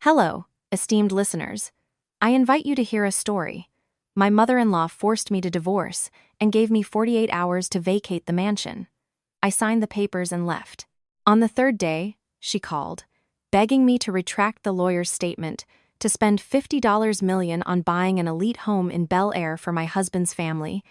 Hello, esteemed listeners. I invite you to hear a story. My mother-in-law forced me to divorce and gave me 48 hours to vacate the mansion. I signed the papers and left. On the third day, she called, begging me to retract the lawyer's statement, to spend $50 million on buying an elite home in Bel Air for my husband's family,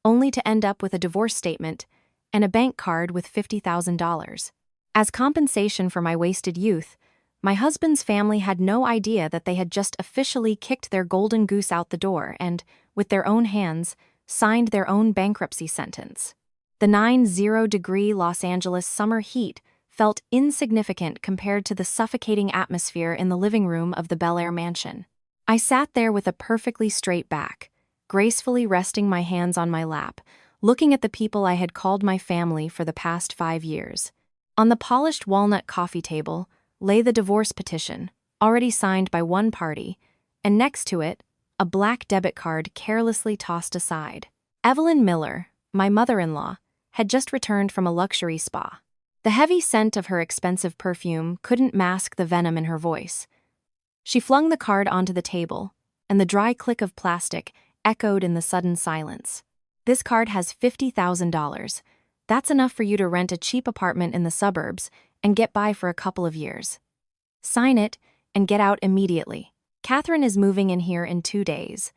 only to end up with a divorce statement and a bank card with $50,000. As compensation for my wasted youth, my husband's family had no idea that they had just officially kicked their golden goose out the door and, with their own hands, signed their own bankruptcy sentence. The 90-degree Los Angeles summer heat felt insignificant compared to the suffocating atmosphere in the living room of the Bel Air mansion. I sat there with a perfectly straight back, gracefully resting my hands on my lap, looking at the people I had called my family for the past 5 years. On the polished walnut coffee table lay the divorce petition, already signed by one party, and next to it, a black debit card carelessly tossed aside. Evelyn Miller, my mother-in-law, had just returned from a luxury spa. The heavy scent of her expensive perfume couldn't mask the venom in her voice. She flung the card onto the table, and the dry click of plastic echoed in the sudden silence. This card has $50,000. That's enough for you to rent a cheap apartment in the suburbs and get by for a couple of years. Sign it and get out immediately. Catherine is moving in here in 2 days.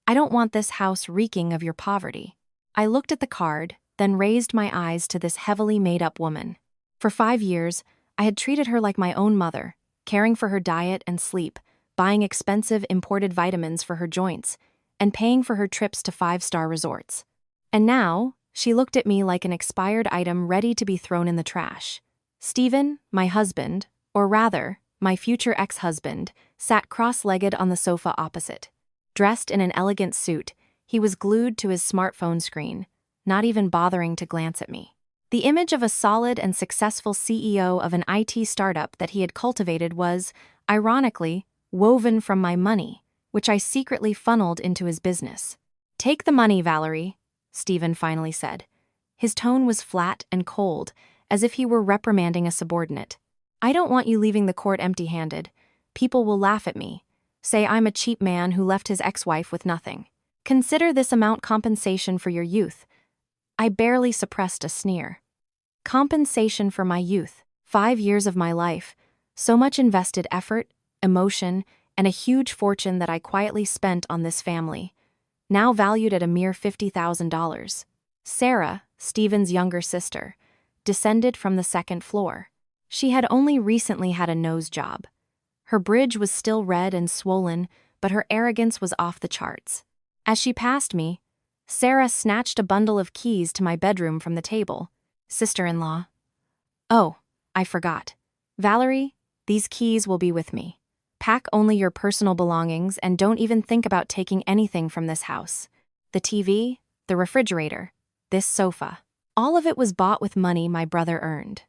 I don't want this house reeking of your poverty. I looked at the card, then raised my eyes to this heavily made-up woman. For 5 years, I had treated her like my own mother, caring for her diet and sleep, buying expensive imported vitamins for her joints, and paying for her trips to 5-star resorts. And now, she looked at me like an expired item ready to be thrown in the trash. Stephen, my husband, or rather, my future ex-husband, sat cross-legged on the sofa opposite. Dressed in an elegant suit, he was glued to his smartphone screen, not even bothering to glance at me. The image of a solid and successful CEO of an IT startup that he had cultivated was, ironically, woven from my money, which I secretly funneled into his business. "Take the money, Valerie," Stephen finally said. His tone was flat and cold, as if he were reprimanding a subordinate. "I don't want you leaving the court empty-handed. People will laugh at me, say I'm a cheap man who left his ex-wife with nothing. Consider this amount compensation for your youth." I barely suppressed a sneer. Compensation for my youth, 5 years of my life, so much invested effort, emotion, and a huge fortune that I quietly spent on this family, now valued at a mere $50,000. Sarah, Stephen's younger sister, descended from the second floor. She had only recently had a nose job. Her bridge was still red and swollen, but her arrogance was off the charts. As she passed me, Sarah snatched a bundle of keys to my bedroom from the table. "Sister-in-law." "Oh, I forgot. Valerie, these keys will be with me. Pack only your personal belongings and don't even think about taking anything from this house. The TV, the refrigerator, this sofa. All of it was bought with money my brother earned."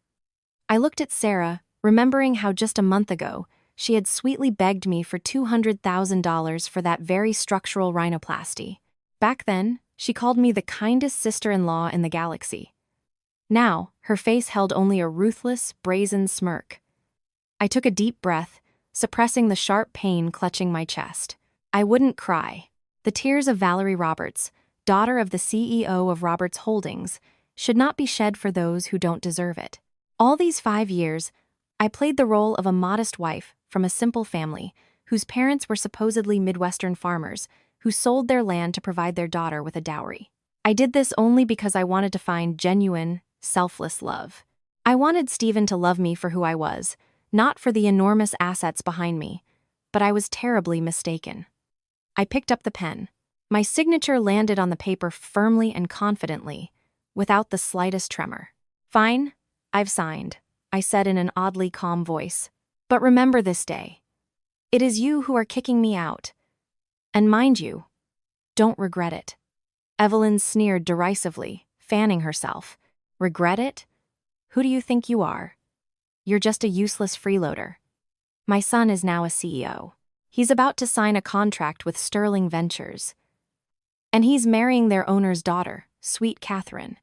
I looked at Sarah, remembering how just a month ago, she had sweetly begged me for $200,000 for that very structural rhinoplasty. Back then, she called me the kindest sister-in-law in the galaxy. Now, her face held only a ruthless, brazen smirk. I took a deep breath, suppressing the sharp pain clutching my chest. I wouldn't cry. The tears of Valerie Roberts, daughter of the CEO of Roberts Holdings, should not be shed for those who don't deserve it. All these 5 years, I played the role of a modest wife from a simple family, whose parents were supposedly Midwestern farmers, who sold their land to provide their daughter with a dowry. I did this only because I wanted to find genuine, selfless love. I wanted Stephen to love me for who I was, not for the enormous assets behind me, but I was terribly mistaken. I picked up the pen. My signature landed on the paper firmly and confidently, without the slightest tremor. "Fine, I've signed," I said in an oddly calm voice. "But remember this day. It is you who are kicking me out. And mind you, don't regret it." Evelyn sneered derisively, fanning herself. "Regret it? Who do you think you are? You're just a useless freeloader. My son is now a CEO. He's about to sign a contract with Sterling Ventures. And he's marrying their owner's daughter, sweet Catherine.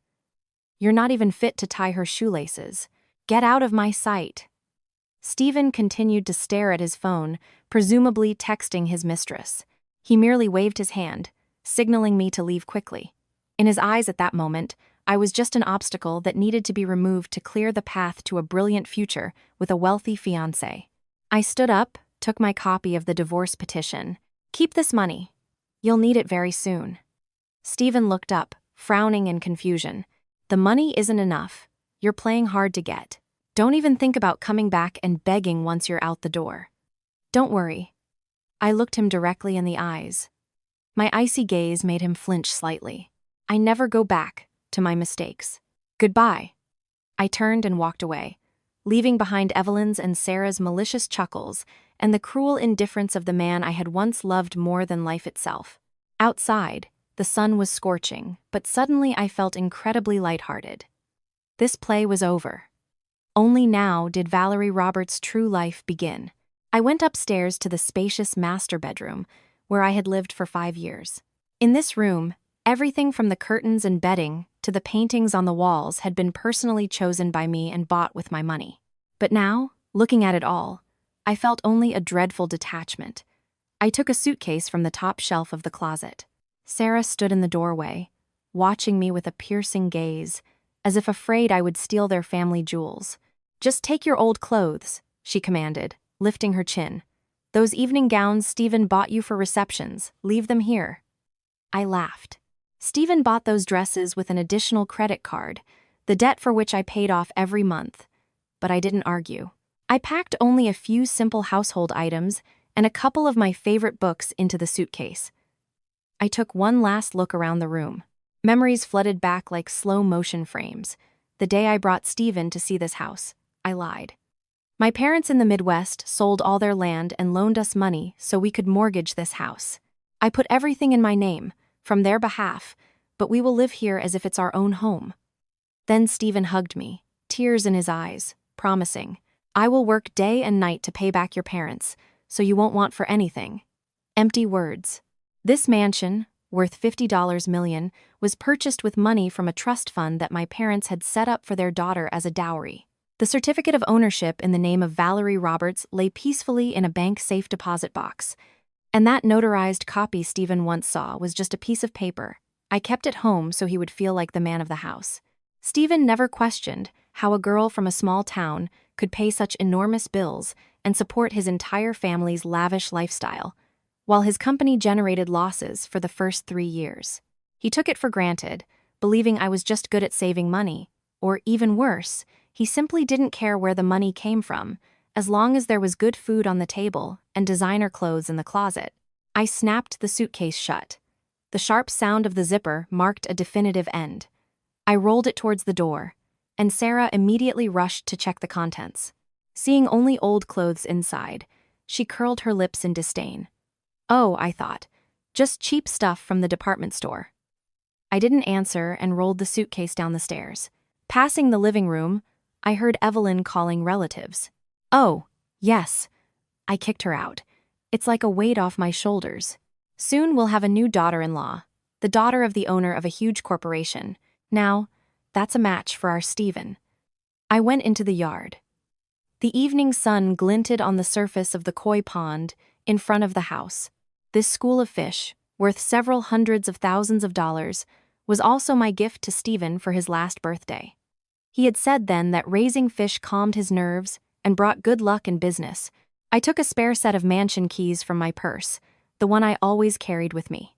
You're not even fit to tie her shoelaces. Get out of my sight." Stephen continued to stare at his phone, presumably texting his mistress. He merely waved his hand, signaling me to leave quickly. In his eyes at that moment, I was just an obstacle that needed to be removed to clear the path to a brilliant future with a wealthy fiancé. I stood up, took my copy of the divorce petition. "Keep this money. You'll need it very soon." Stephen looked up, frowning in confusion. "The money isn't enough. You're playing hard to get. Don't even think about coming back and begging once you're out the door." "Don't worry." I looked him directly in the eyes. My icy gaze made him flinch slightly. "I never go back to my mistakes. Goodbye." I turned and walked away, leaving behind Evelyn's and Sarah's malicious chuckles and the cruel indifference of the man I had once loved more than life itself. Outside, the sun was scorching, but suddenly I felt incredibly lighthearted. This play was over. Only now did Valerie Roberts' true life begin. I went upstairs to the spacious master bedroom, where I had lived for 5 years. In this room, everything from the curtains and bedding to the paintings on the walls had been personally chosen by me and bought with my money. But now, looking at it all, I felt only a dreadful detachment. I took a suitcase from the top shelf of the closet. Sarah stood in the doorway, watching me with a piercing gaze, as if afraid I would steal their family jewels. "Just take your old clothes," she commanded, lifting her chin. "Those evening gowns Stephen bought you for receptions, leave them here." I laughed. Stephen bought those dresses with an additional credit card, the debt for which I paid off every month. But I didn't argue. I packed only a few simple household items and a couple of my favorite books into the suitcase. I took one last look around the room. Memories flooded back like slow-motion frames. The day I brought Stephen to see this house, I lied. My parents in the Midwest sold all their land and loaned us money so we could mortgage this house. I put everything in my name, from their behalf, but we will live here as if it's our own home. Then Stephen hugged me, tears in his eyes, promising, "I will work day and night to pay back your parents, so you won't want for anything." Empty words. This mansion, worth $50 million, was purchased with money from a trust fund that my parents had set up for their daughter as a dowry. The certificate of ownership in the name of Valerie Roberts lay peacefully in a bank safe deposit box, and that notarized copy Stephen once saw was just a piece of paper. I kept it home so he would feel like the man of the house. Stephen never questioned how a girl from a small town could pay such enormous bills and support his entire family's lavish lifestyle, while his company generated losses for the first 3 years. He took it for granted, believing I was just good at saving money, or even worse, he simply didn't care where the money came from, as long as there was good food on the table and designer clothes in the closet. I snapped the suitcase shut. The sharp sound of the zipper marked a definitive end. I rolled it towards the door, and Sarah immediately rushed to check the contents. Seeing only old clothes inside, she curled her lips in disdain. "Oh," I thought, "just cheap stuff from the department store." I didn't answer and rolled the suitcase down the stairs. Passing the living room, I heard Evelyn calling relatives. "Oh, yes." I kicked her out. It's like a weight off my shoulders. Soon we'll have a new daughter-in-law, the daughter of the owner of a huge corporation. Now, that's a match for our Stephen. I went into the yard. The evening sun glinted on the surface of the koi pond in front of the house. This school of fish, worth several hundreds of thousands of dollars, was also my gift to Stephen for his last birthday. He had said then that raising fish calmed his nerves and brought good luck in business. I took a spare set of mansion keys from my purse, the one I always carried with me.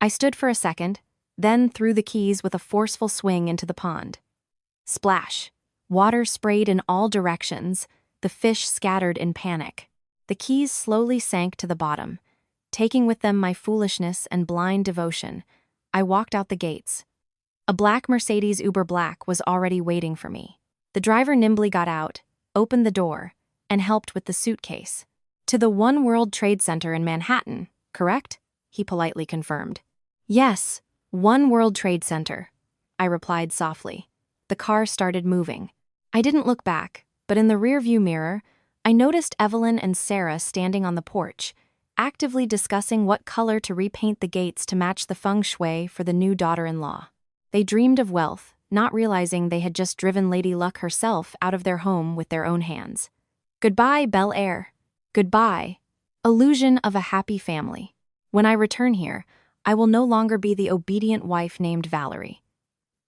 I stood for a second, then threw the keys with a forceful swing into the pond. Splash! Water sprayed in all directions, the fish scattered in panic. The keys slowly sank to the bottom. Taking with them my foolishness and blind devotion, I walked out the gates. A black Mercedes Uber Black was already waiting for me. The driver nimbly got out, opened the door, and helped with the suitcase. "To the One World Trade Center in Manhattan, correct?" he politely confirmed. "Yes, One World Trade Center," I replied softly. The car started moving. I didn't look back, but in the rearview mirror, I noticed Evelyn and Sarah standing on the porch, actively discussing what color to repaint the gates to match the feng shui for the new daughter-in-law. They dreamed of wealth, not realizing they had just driven Lady Luck herself out of their home with their own hands. Goodbye, Bel Air. Goodbye, illusion of a happy family. When I return here, I will no longer be the obedient wife named Valerie.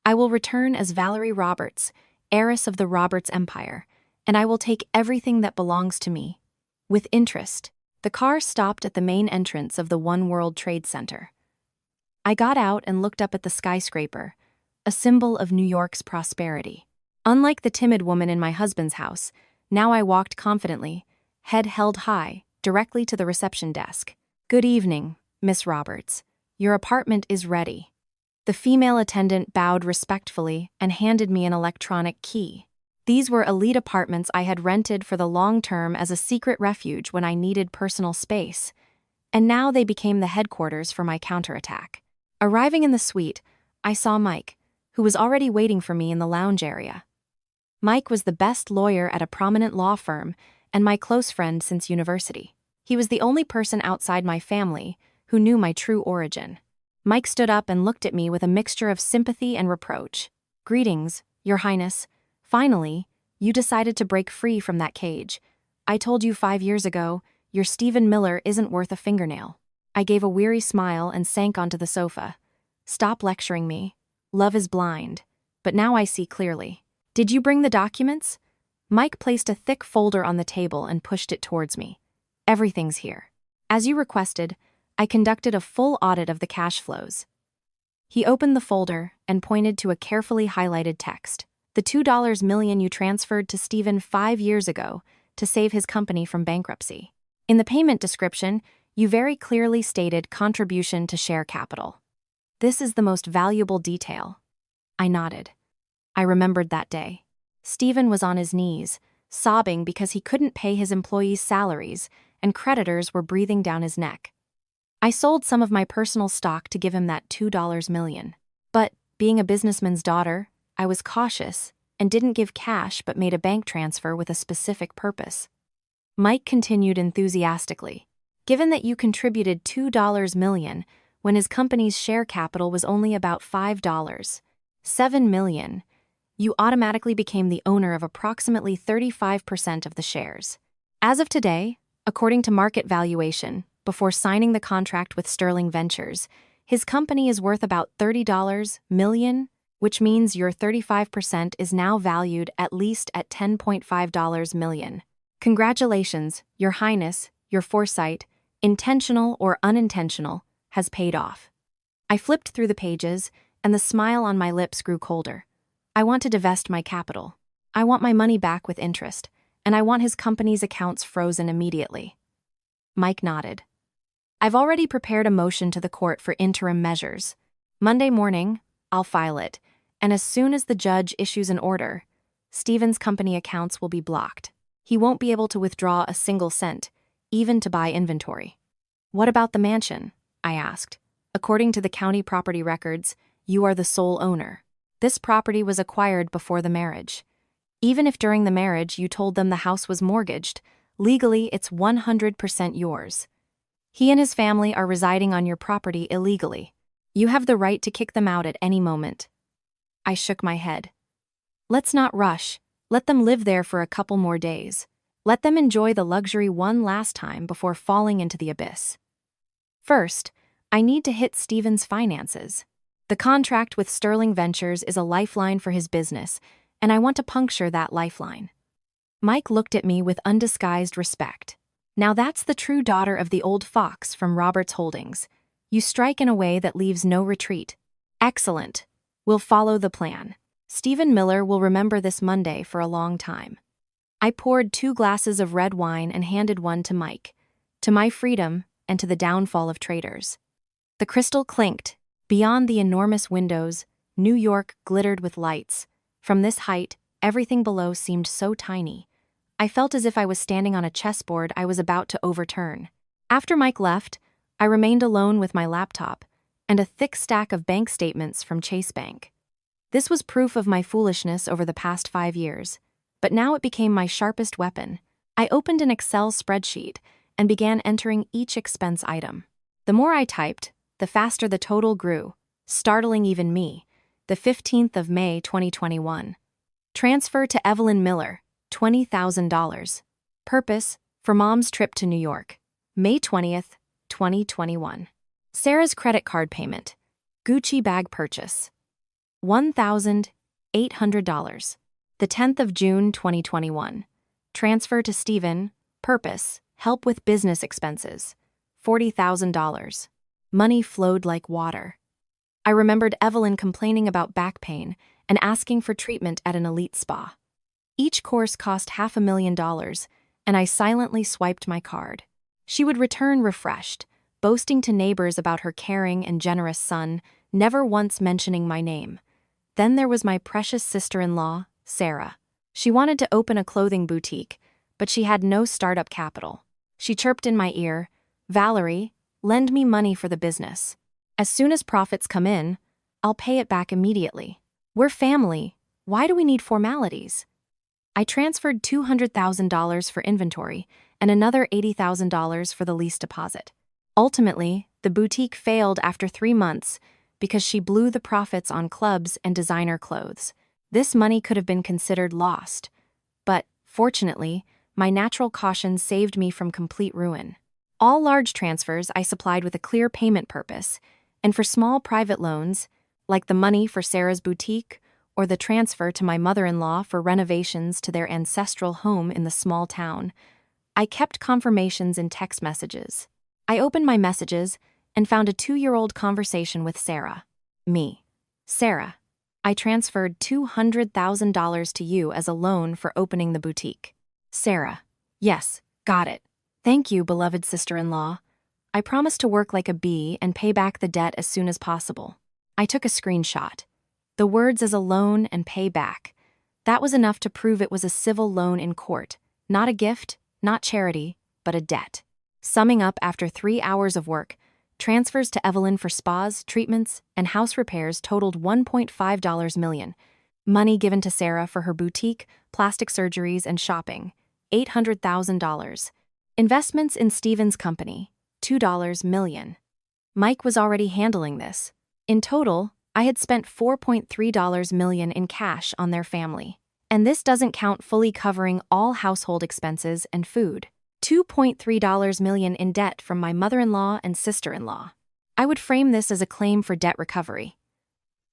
I will return as Valerie Roberts, heiress of the Roberts Empire, and I will take everything that belongs to me. With interest, the car stopped at the main entrance of the One World Trade Center. I got out and looked up at the skyscraper, a symbol of New York's prosperity. Unlike the timid woman in my husband's house, now I walked confidently, head held high, directly to the reception desk. Good evening, Miss Roberts. Your apartment is ready. The female attendant bowed respectfully and handed me an electronic key. These were elite apartments I had rented for the long term as a secret refuge when I needed personal space, and now they became the headquarters for my counterattack. Arriving in the suite, I saw Mike, who was already waiting for me in the lounge area. Mike was the best lawyer at a prominent law firm and my close friend since university. He was the only person outside my family who knew my true origin. Mike stood up and looked at me with a mixture of sympathy and reproach. Greetings, Your Highness. Finally, you decided to break free from that cage. I told you 5 years ago, your Stephen Miller isn't worth a fingernail. I gave a weary smile and sank onto the sofa. Stop lecturing me. Love is blind. But now I see clearly. Did you bring the documents? Mike placed a thick folder on the table and pushed it towards me. Everything's here. As you requested, I conducted a full audit of the cash flows. He opened the folder and pointed to a carefully highlighted text. The $2 million you transferred to Stephen 5 years ago to save his company from bankruptcy. In the payment description, you very clearly stated contribution to share capital. This is the most valuable detail. I nodded. I remembered that day. Stephen was on his knees, sobbing because he couldn't pay his employees' salaries and creditors were breathing down his neck. I sold some of my personal stock to give him that $2 million. But, being a businessman's daughter, I was cautious and didn't give cash but made a bank transfer with a specific purpose. Mike continued enthusiastically. Given that you contributed $2 million when his company's share capital was only about $5, $7 million, you automatically became the owner of approximately 35% of the shares. As of today, according to market valuation, before signing the contract with Sterling Ventures, his company is worth about $30 million, which means your 35% is now valued at least at $10.5 million. Congratulations, Your Highness, your foresight, intentional or unintentional, has paid off. I flipped through the pages, and the smile on my lips grew colder. I want to divest my capital. I want my money back with interest, and I want his company's accounts frozen immediately. Mike nodded. I've already prepared a motion to the court for interim measures. Monday morning, I'll file it, and as soon as the judge issues an order, Stephen's company accounts will be blocked. He won't be able to withdraw a single cent, even to buy inventory. What about the mansion? I asked. According to the county property records, you are the sole owner. This property was acquired before the marriage. Even if during the marriage you told them the house was mortgaged, legally it's 100% yours. He and his family are residing on your property illegally. You have the right to kick them out at any moment. I shook my head. Let's not rush. Let them live there for a couple more days. Let them enjoy the luxury one last time before falling into the abyss. First, I need to hit Stephen's finances. The contract with Sterling Ventures is a lifeline for his business, and I want to puncture that lifeline. Mike looked at me with undisguised respect. Now that's the true daughter of the old fox from Roberts Holdings. You strike in a way that leaves no retreat. Excellent. We'll follow the plan. Stephen Miller will remember this Monday for a long time. I poured 2 glasses of red wine and handed one to Mike. To my freedom and to the downfall of traitors. The crystal clinked. Beyond the enormous windows, New York glittered with lights. From this height, everything below seemed so tiny. I felt as if I was standing on a chessboard I was about to overturn. After Mike left, I remained alone with my laptop and a thick stack of bank statements from Chase Bank. This was proof of my foolishness over the past 5 years, but now it became my sharpest weapon. I opened an Excel spreadsheet and began entering each expense item. The more I typed, the faster the total grew, startling even me. The 15th of May 2021. Transfer to Evelyn Miller, $20,000. Purpose: for mom's trip to New York. May 20th, 2021. Sarah's credit card payment. Gucci bag purchase. $1,800. The 10th of June 2021. Transfer to Stephen. Purpose: help with business expenses. $40,000. Money flowed like water. I remembered Evelyn complaining about back pain and asking for treatment at an elite spa. Each course cost $500,000, and I silently swiped my card. She would return refreshed, boasting to neighbors about her caring and generous son, never once mentioning my name. Then there was my precious sister-in-law, Sarah. She wanted to open a clothing boutique, but she had no startup capital. She chirped in my ear, "Valerie, lend me money for the business. As soon as profits come in, I'll pay it back immediately. We're family. Why do we need formalities?" I transferred $200,000 for inventory and another $80,000 for the lease deposit. Ultimately, the boutique failed after 3 months because she blew the profits on clubs and designer clothes. This money could have been considered lost, but, fortunately, my natural caution saved me from complete ruin. All large transfers I supplied with a clear payment purpose, and for small private loans, like the money for Sarah's boutique or the transfer to my mother-in-law for renovations to their ancestral home in the small town, I kept confirmations in text messages. I opened my messages and found a 2-year-old conversation with Sarah. Me. Sarah, I transferred $200,000 to you as a loan for opening the boutique. Sarah. Yes, got it. Thank you, beloved sister-in-law. I promise to work like a bee and pay back the debt as soon as possible. I took a screenshot. The words "as a loan" and "pay back." That was enough to prove it was a civil loan in court, not a gift, not charity, but a debt. Summing up, after 3 hours of work, transfers to Evelyn for spas, treatments, and house repairs totaled $1.5 million. Money given to Sarah for her boutique, plastic surgeries, and shopping, $800,000. Investments in Stephen's company, $2 million. Mike was already handling this. In total, I had spent $4.3 million in cash on their family. And this doesn't count fully covering all household expenses and food. $2.3 million in debt from my mother-in-law and sister-in-law. I would frame this as a claim for debt recovery.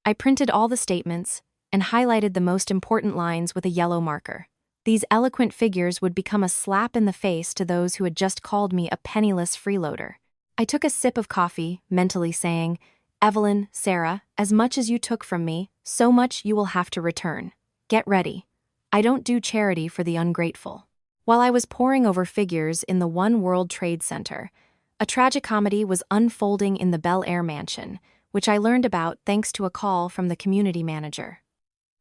I printed all the statements and highlighted the most important lines with a yellow marker. These eloquent figures would become a slap in the face to those who had just called me a penniless freeloader. I took a sip of coffee, mentally saying, "Evelyn, Sarah, as much as you took from me, so much you will have to return. Get ready. I don't do charity for the ungrateful." While I was poring over figures in the One World Trade Center, a tragicomedy was unfolding in the Bel Air mansion, which I learned about thanks to a call from the community manager.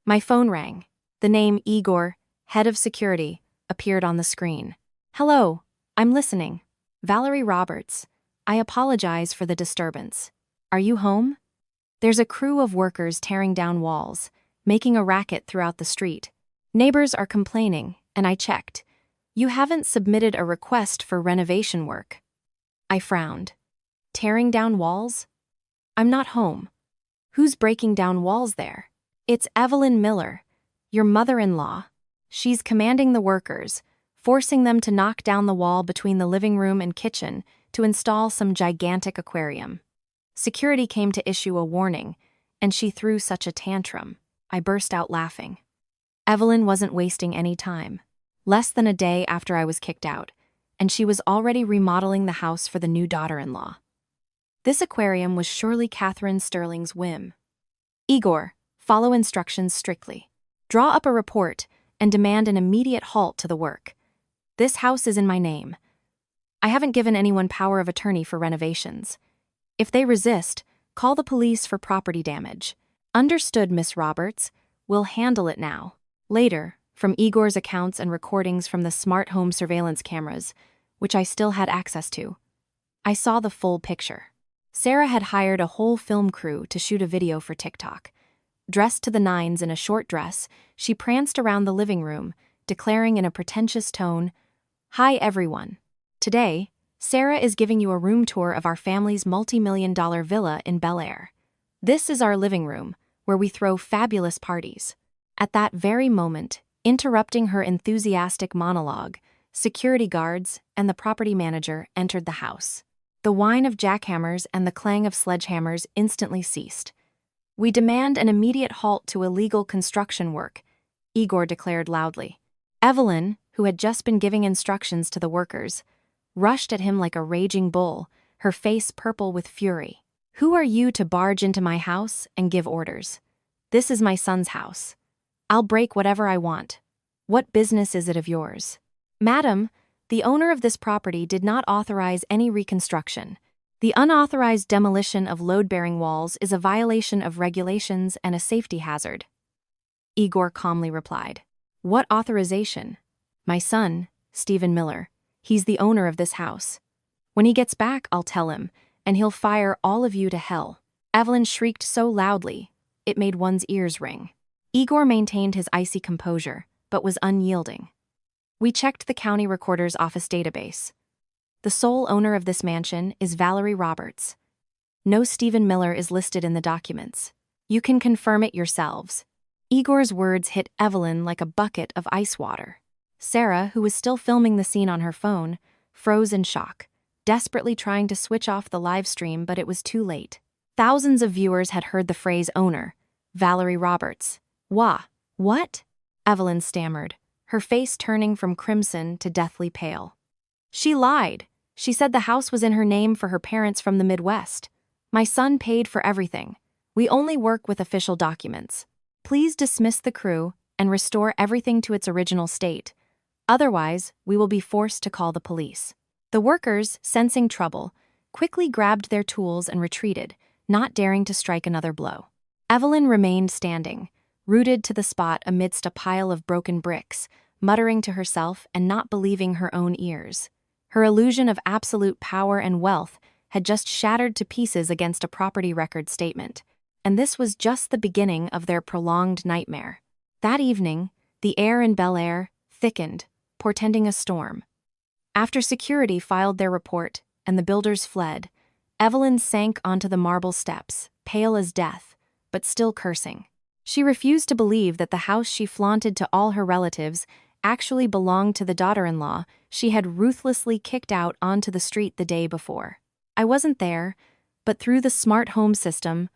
My phone rang. The name Igor, head of security, appeared on the screen. "Hello, I'm listening. Valerie Roberts. I apologize for the disturbance. Are you home? There's a crew of workers tearing down walls, making a racket throughout the street. Neighbors are complaining, and I checked. You haven't submitted a request for renovation work." I frowned. Tearing down walls? I'm not home. Who's breaking down walls there? It's Evelyn Miller, your mother-in-law. She's commanding the workers, forcing them to knock down the wall between the living room and kitchen to install some gigantic aquarium. Security came to issue a warning, and she threw such a tantrum. I burst out laughing. Evelyn wasn't wasting any time. Less than a day after I was kicked out, and she was already remodeling the house for the new daughter-in-law. This aquarium was surely Catherine Sterling's whim. "Igor, follow instructions strictly. Draw up a report and demand an immediate halt to the work. This house is in my name. I haven't given anyone power of attorney for renovations. If they resist, call the police for property damage." "Understood, Miss Roberts. We'll handle it now." Later, from Igor's accounts and recordings from the smart home surveillance cameras, which I still had access to, I saw the full picture. Sarah had hired a whole film crew to shoot a video for TikTok. Dressed to the nines in a short dress, she pranced around the living room, declaring in a pretentious tone, "Hi everyone. Today, Sarah is giving you a room tour of our family's multi-million-dollar villa in Bel Air. This is our living room, where we throw fabulous parties." At that very moment, interrupting her enthusiastic monologue, Security guards and the property manager entered the house. The whine of jackhammers and the clang of sledgehammers instantly ceased. "We demand an immediate halt to illegal construction work," Igor declared loudly. Evelyn, who had just been giving instructions to the workers, rushed at him like a raging bull, her face purple with fury. "Who are you to barge into my house and give orders? This is my son's house. I'll break whatever I want. What business is it of yours?" "Madam, the owner of this property did not authorize any reconstruction. The unauthorized demolition of load-bearing walls is a violation of regulations and a safety hazard," Igor calmly replied. "What authorization?" "My son, Stephen Miller. He's the owner of this house. When he gets back, I'll tell him, and he'll fire all of you to hell." Evelyn shrieked so loudly, it made one's ears ring. Igor maintained his icy composure, but was unyielding. "We checked the county recorder's office database. The sole owner of this mansion is Valerie Roberts. No Stephen Miller is listed in the documents. You can confirm it yourselves." Igor's words hit Evelyn like a bucket of ice water. Sarah, who was still filming the scene on her phone, froze in shock, desperately trying to switch off the live stream, but it was too late. Thousands of viewers had heard the phrase owner, Valerie Roberts. What? Evelyn stammered, her face turning from crimson to deathly pale. "She lied. She said the house was in her name for her parents from the Midwest. My son paid for everything. We only work with official documents. Please dismiss the crew and restore everything to its original state. Otherwise, we will be forced to call the police." The workers, sensing trouble, quickly grabbed their tools and retreated, not daring to strike another blow. Evelyn remained standing, rooted to the spot amidst a pile of broken bricks, muttering to herself and not believing her own ears. Her illusion of absolute power and wealth had just shattered to pieces against a property record statement, and this was just the beginning of their prolonged nightmare. That evening, the air in Bel Air thickened, portending a storm. After security filed their report and the builders fled, Evelyn sank onto the marble steps, pale as death, but still cursing. She refused to believe that the house she flaunted to all her relatives actually belonged to the daughter-in-law she had ruthlessly kicked out onto the street the day before. "I wasn't there, but through the smart home system,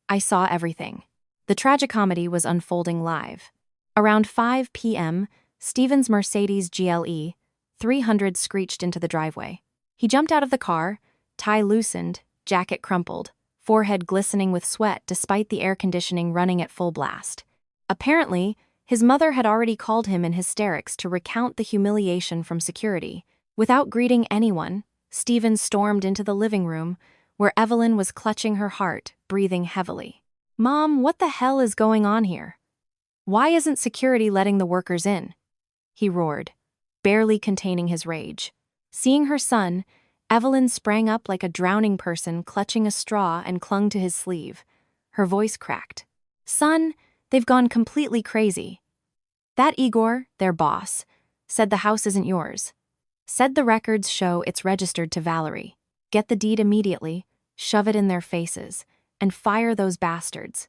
I saw everything." The tragicomedy was unfolding live. Around 5 p.m., Stephen's Mercedes GLE 300 screeched into the driveway. He jumped out of the car, tie loosened, jacket crumpled, forehead glistening with sweat despite the air conditioning running at full blast. Apparently, his mother had already called him in hysterics to recount the humiliation from security. Without greeting anyone, Stephen stormed into the living room, where Evelyn was clutching her heart, breathing heavily. "Mom, what the hell is going on here? Why isn't security letting the workers in?" he roared, barely containing his rage. Seeing her son, Evelyn sprang up like a drowning person clutching a straw and clung to his sleeve. Her voice cracked. "Son, they've gone completely crazy. That Igor, their boss, said the house isn't yours. Said the records show it's registered to Valerie. Get the deed immediately, shove it in their faces, and fire those bastards."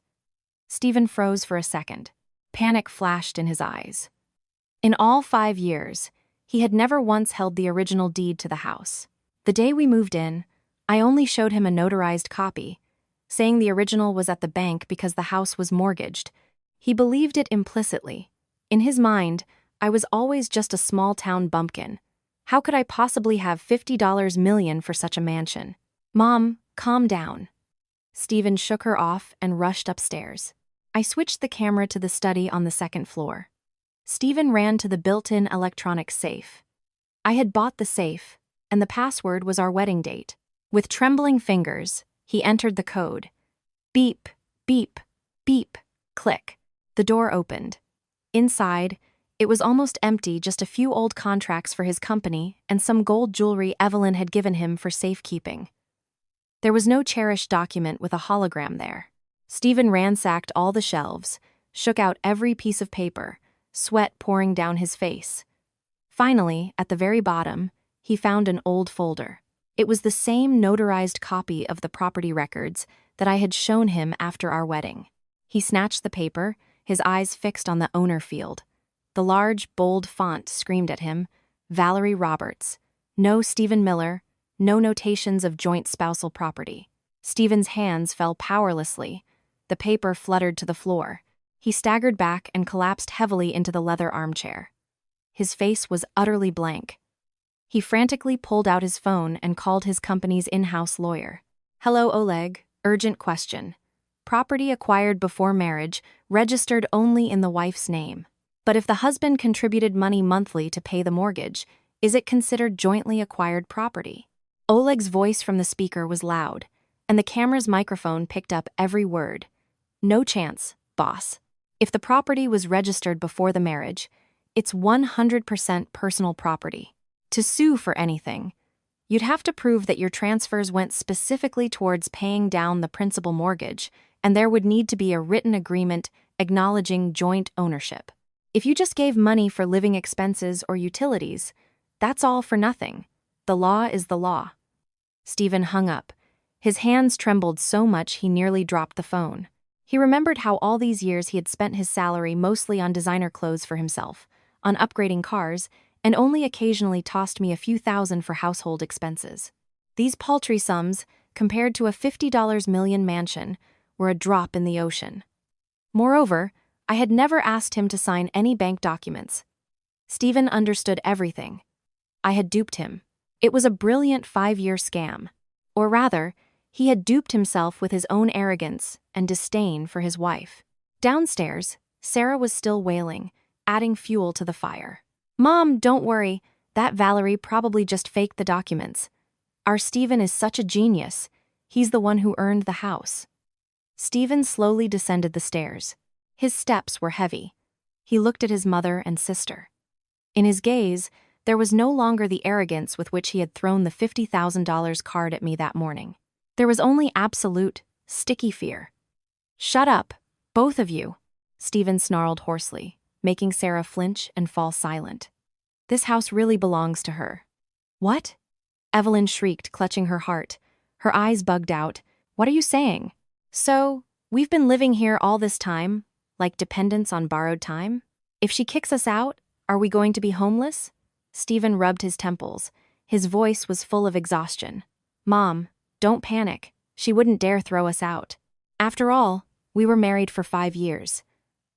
Stephen froze for a second. Panic flashed in his eyes. In all 5 years, he had never once held the original deed to the house. The day we moved in, I only showed him a notarized copy, saying the original was at the bank because the house was mortgaged. He believed it implicitly. In his mind, I was always just a small-town bumpkin. How could I possibly have $50 million for such a mansion? "Mom, calm down." Stephen shook her off and rushed upstairs. I switched the camera to the study on the second floor. Stephen ran to the built-in electronic safe. I had bought the safe, and the password was our wedding date. With trembling fingers, he entered the code. Beep, beep, beep, click. The door opened. Inside, it was almost empty, just a few old contracts for his company and some gold jewelry Evelyn had given him for safekeeping. There was no cherished document with a hologram there. Stephen ransacked all the shelves, shook out every piece of paper, sweat pouring down his face. Finally, at the very bottom, he found an old folder. It was the same notarized copy of the property records that I had shown him after our wedding. He snatched the paper, his eyes fixed on the owner field. The large, bold font screamed at him, Valerie Roberts. No Stephen Miller, no notations of joint spousal property. Stephen's hands fell powerlessly. The paper fluttered to the floor. He staggered back and collapsed heavily into the leather armchair. His face was utterly blank. He frantically pulled out his phone and called his company's in-house lawyer. "Hello, Oleg. Urgent question. Property acquired before marriage, registered only in the wife's name. But if the husband contributed money monthly to pay the mortgage, is it considered jointly acquired property?" Oleg's voice from the speaker was loud, and the camera's microphone picked up every word. "No chance, boss. If the property was registered before the marriage, it's 100% personal property. To sue for anything, you'd have to prove that your transfers went specifically towards paying down the principal mortgage, and there would need to be a written agreement acknowledging joint ownership. If you just gave money for living expenses or utilities, that's all for nothing. The law is the law." Stephen hung up. His hands trembled so much he nearly dropped the phone. He remembered how all these years he had spent his salary mostly on designer clothes for himself, on upgrading cars, and only occasionally tossed me a few thousand for household expenses. These paltry sums, compared to a $50 million mansion, were a drop in the ocean. Moreover, I had never asked him to sign any bank documents. Stephen understood everything. I had duped him. It was a brilliant 5-year scam. Or rather, he had duped himself with his own arrogance and disdain for his wife. Downstairs, Sarah was still wailing, adding fuel to the fire. "Mom, don't worry. That Valerie probably just faked the documents. Our Stephen is such a genius. He's the one who earned the house." Stephen slowly descended the stairs. His steps were heavy. He looked at his mother and sister. In his gaze, there was no longer the arrogance with which he had thrown the $50,000 card at me that morning. There was only absolute, sticky fear. "Shut up, both of you," Stephen snarled hoarsely, making Sarah flinch and fall silent. "This house really belongs to her." "What?" Evelyn shrieked, clutching her heart. Her eyes bugged out. "What are you saying? So, we've been living here all this time, like dependents on borrowed time? If she kicks us out, are we going to be homeless?" Stephen rubbed his temples. His voice was full of exhaustion. "Mom, don't panic. She wouldn't dare throw us out. After all, we were married for 5 years.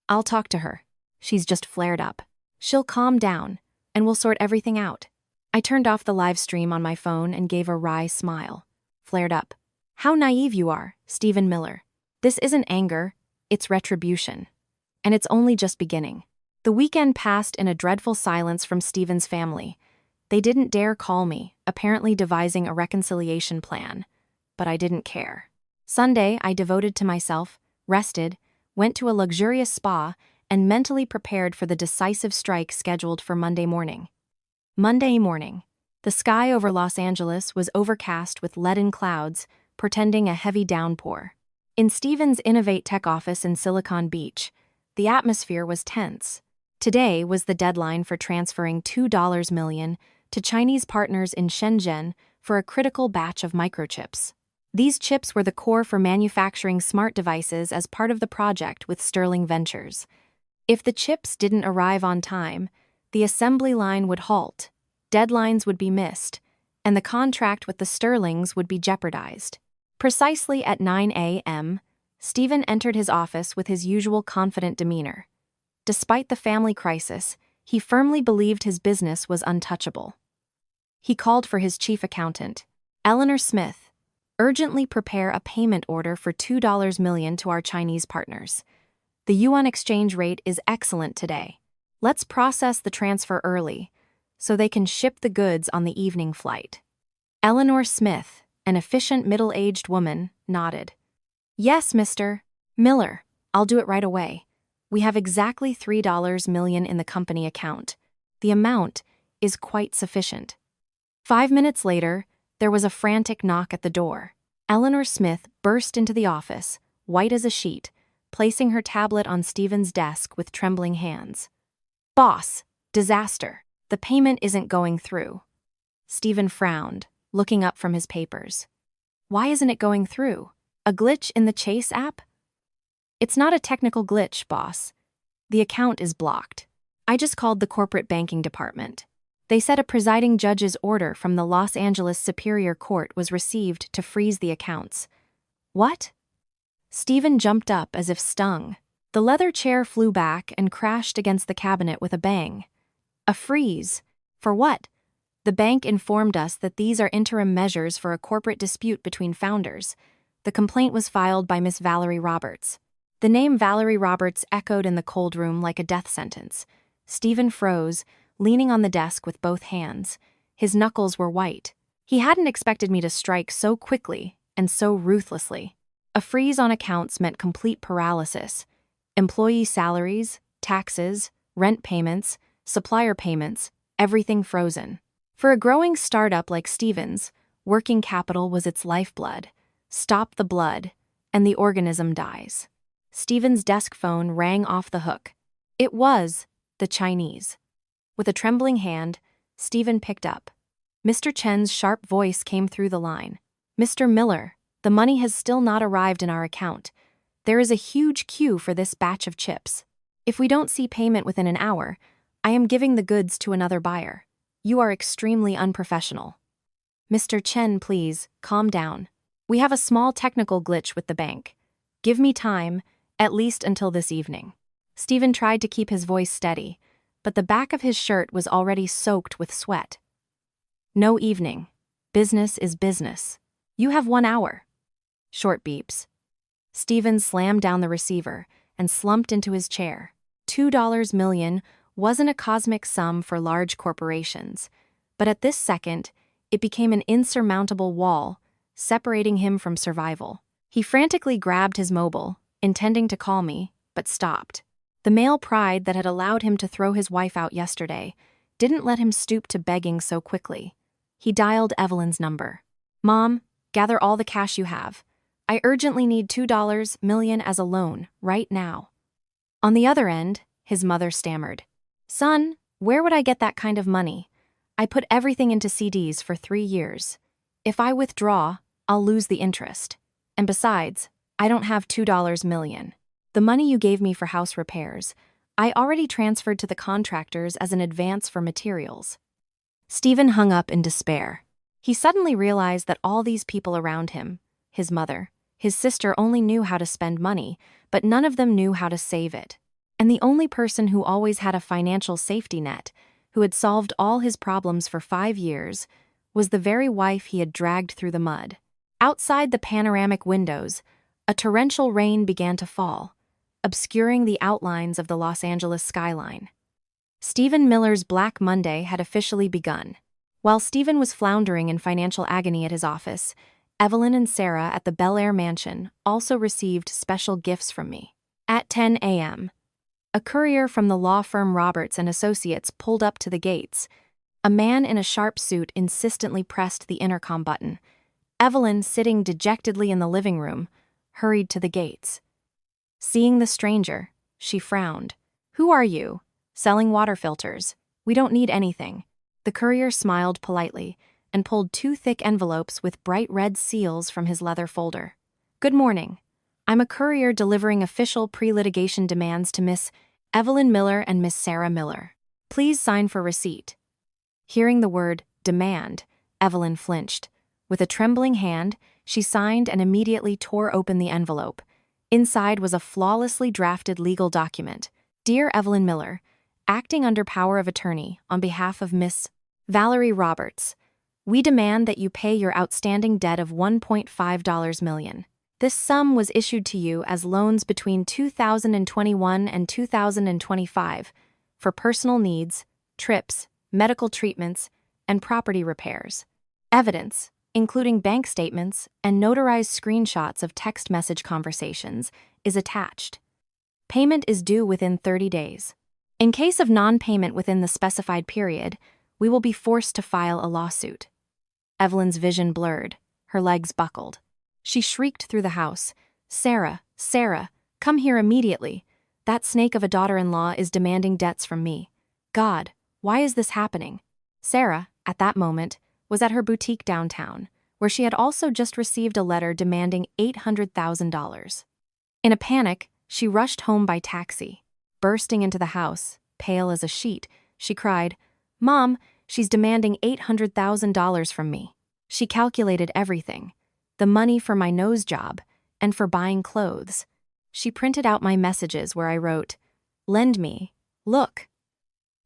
I'll talk to her. She's just flared up. She'll calm down, and we'll sort everything out." I turned off the live stream on my phone and gave a wry smile. "Flared up. How naive you are, Stephen Miller. This isn't anger, it's retribution. And it's only just beginning." The weekend passed in a dreadful silence from Stephen's family. They didn't dare call me, apparently devising a reconciliation plan. But I didn't care. Sunday, I devoted to myself, rested, went to a luxurious spa, and mentally prepared for the decisive strike scheduled for Monday morning. Monday morning. The sky over Los Angeles was overcast with leaden clouds, portending a heavy downpour. In Stephen's Innovate Tech office in Silicon Beach, the atmosphere was tense. Today was the deadline for transferring $2 million to Chinese partners in Shenzhen for a critical batch of microchips. These chips were the core for manufacturing smart devices as part of the project with Sterling Ventures. If the chips didn't arrive on time, the assembly line would halt, deadlines would be missed, and the contract with the Sterlings would be jeopardized. Precisely at 9 a.m., Stephen entered his office with his usual confident demeanor. Despite the family crisis, he firmly believed his business was untouchable. He called for his chief accountant, Eleanor Smith. "Urgently prepare a payment order for $2 million to our Chinese partners. The yuan exchange rate is excellent today. Let's process the transfer early, so they can ship the goods on the evening flight." Eleanor Smith, an efficient middle-aged woman, nodded. "Yes, Mr. Miller, I'll do it right away. We have exactly $3 million in the company account. The amount is quite sufficient." 5 minutes later, there was a frantic knock at the door. Eleanor Smith burst into the office, white as a sheet, placing her tablet on Stephen's desk with trembling hands. "Boss, disaster. The payment isn't going through." Stephen frowned, looking up from his papers. "Why isn't it going through? A glitch in the Chase app?" "It's not a technical glitch, boss. The account is blocked. I just called the corporate banking department. They said a presiding judge's order from the Los Angeles Superior Court was received to freeze the accounts. What? Stephen jumped up as if stung. The leather chair flew back and crashed against the cabinet with a bang. A freeze? For what? The bank informed us that these are interim measures for a corporate dispute between founders. The complaint was filed by Miss Valerie Roberts. The name Valerie Roberts echoed in the cold room like a death sentence. Stephen froze, leaning on the desk with both hands. His knuckles were white. He hadn't expected me to strike so quickly and so ruthlessly. A freeze on accounts meant complete paralysis. Employee salaries, taxes, rent payments, supplier payments, everything frozen. For a growing startup like Stephen's, working capital was its lifeblood. Stop the blood, and the organism dies. Stephen's desk phone rang off the hook. It was the Chinese. With a trembling hand, Stephen picked up. Mr. Chen's sharp voice came through the line. "Mr. Miller, the money has still not arrived in our account. There is a huge queue for this batch of chips. If we don't see payment within an hour, I am giving the goods to another buyer. You are extremely unprofessional." "Mr. Chen, please, calm down. We have a small technical glitch with the bank. Give me time, at least until this evening." Stephen tried to keep his voice steady, but the back of his shirt was already soaked with sweat. "No evening. Business is business. You have 1 hour." Short beeps. Stephen slammed down the receiver and slumped into his chair. $2 million wasn't a cosmic sum for large corporations, but at this second, it became an insurmountable wall, separating him from survival. He frantically grabbed his mobile, intending to call me, but stopped. The male pride that had allowed him to throw his wife out yesterday didn't let him stoop to begging so quickly. He dialed Evelyn's number. "Mom, gather all the cash you have. I urgently need $2 million as a loan, right now." On the other end, his mother stammered. "Son, where would I get that kind of money? I put everything into CDs for 3 years. If I withdraw, I'll lose the interest. And besides, I don't have $2 million. The money you gave me for house repairs, I already transferred to the contractors as an advance for materials." Stephen hung up in despair. He suddenly realized that all these people around him, his mother, his sister, only knew how to spend money, but none of them knew how to save it. And the only person who always had a financial safety net, who had solved all his problems for 5 years, was the very wife he had dragged through the mud. Outside the panoramic windows, a torrential rain began to fall, obscuring the outlines of the Los Angeles skyline. Stephen Miller's Black Monday had officially begun. While Stephen was floundering in financial agony at his office, Evelyn and Sarah at the Bel Air mansion also received special gifts from me. At 10 a.m., a courier from the law firm Roberts and Associates pulled up to the gates. A man in a sharp suit insistently pressed the intercom button. Evelyn, sitting dejectedly in the living room, hurried to the gates. Seeing the stranger, she frowned. "Who are you? Selling water filters. We don't need anything." The courier smiled politely and pulled 2 thick envelopes with bright red seals from his leather folder. "Good morning. I'm a courier delivering official pre-litigation demands to Miss Evelyn Miller and Miss Sarah Miller. Please sign for receipt." Hearing the word demand, Evelyn flinched. With a trembling hand, she signed and immediately tore open the envelope. Inside was a flawlessly drafted legal document. "Dear Evelyn Miller, acting under power of attorney on behalf of Miss Valerie Roberts, we demand that you pay your outstanding debt of $1.5 million. This sum was issued to you as loans between 2021 and 2025 for personal needs, trips, medical treatments, and property repairs. Evidence, including bank statements and notarized screenshots of text message conversations, is attached. Payment is due within 30 days. In case of non-payment within the specified period, we will be forced to file a lawsuit." Evelyn's vision blurred, her legs buckled. She shrieked through the house, "Sarah, Sarah, come here immediately. That snake of a daughter-in-law is demanding debts from me. God, why is this happening?" Sarah, at that moment, was at her boutique downtown, where she had also just received a letter demanding $800,000. In a panic, she rushed home by taxi. Bursting into the house, pale as a sheet, she cried, "Mom, She's demanding $800,000 from me. She calculated everything. The money for my nose job and for buying clothes. She printed out my messages where I wrote, "Lend me. Look."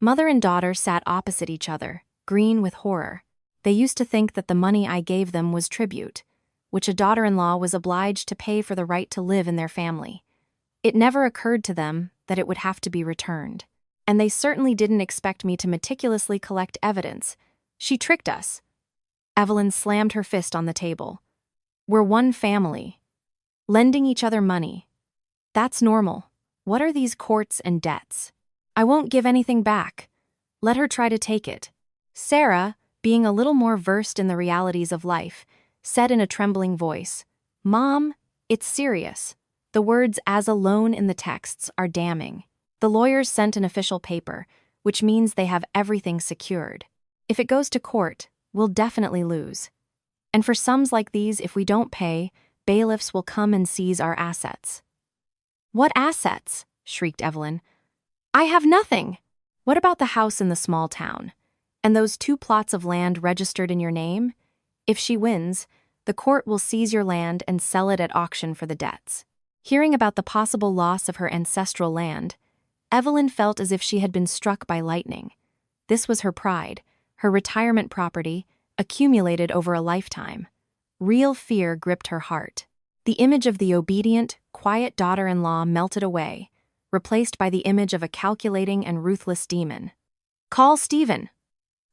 Mother and daughter sat opposite each other, green with horror. They used to think that the money I gave them was tribute, which a daughter-in-law was obliged to pay for the right to live in their family. It never occurred to them that it would have to be returned. And they certainly didn't expect me to meticulously collect evidence. She tricked us. Evelyn slammed her fist on the table. We're one family. Lending each other money. That's normal. What are these courts and debts? I won't give anything back. Let her try to take it. Sarah, being a little more versed in the realities of life, said in a trembling voice, "Mom, it's serious." The words "as alone" in the texts are damning. The lawyers sent an official paper, which means they have everything secured. If it goes to court, we'll definitely lose. And for sums like these, if we don't pay, bailiffs will come and seize our assets. "What assets?" shrieked Evelyn. "I have nothing." "What about the house in the small town? And those 2 plots of land registered in your name? If she wins, the court will seize your land and sell it at auction for the debts." Hearing about the possible loss of her ancestral land, Evelyn felt as if she had been struck by lightning. This was her pride, her retirement property, accumulated over a lifetime. Real fear gripped her heart. The image of the obedient, quiet daughter-in-law melted away, replaced by the image of a calculating and ruthless demon. "Call Stephen.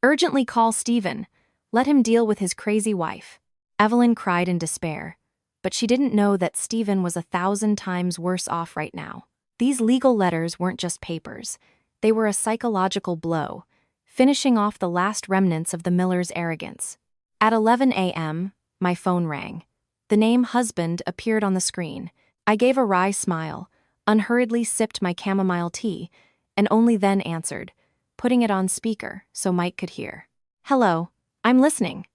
Urgently call Stephen. Let him deal with his crazy wife." Evelyn cried in despair, but she didn't know that Stephen was 1,000 times worse off right now. These legal letters weren't just papers. They were a psychological blow, finishing off the last remnants of the Millers' arrogance. At 11 a.m., my phone rang. The name husband appeared on the screen. I gave a wry smile, unhurriedly sipped my chamomile tea, and only then answered, putting it on speaker so Mike could hear. "Hello, I'm listening."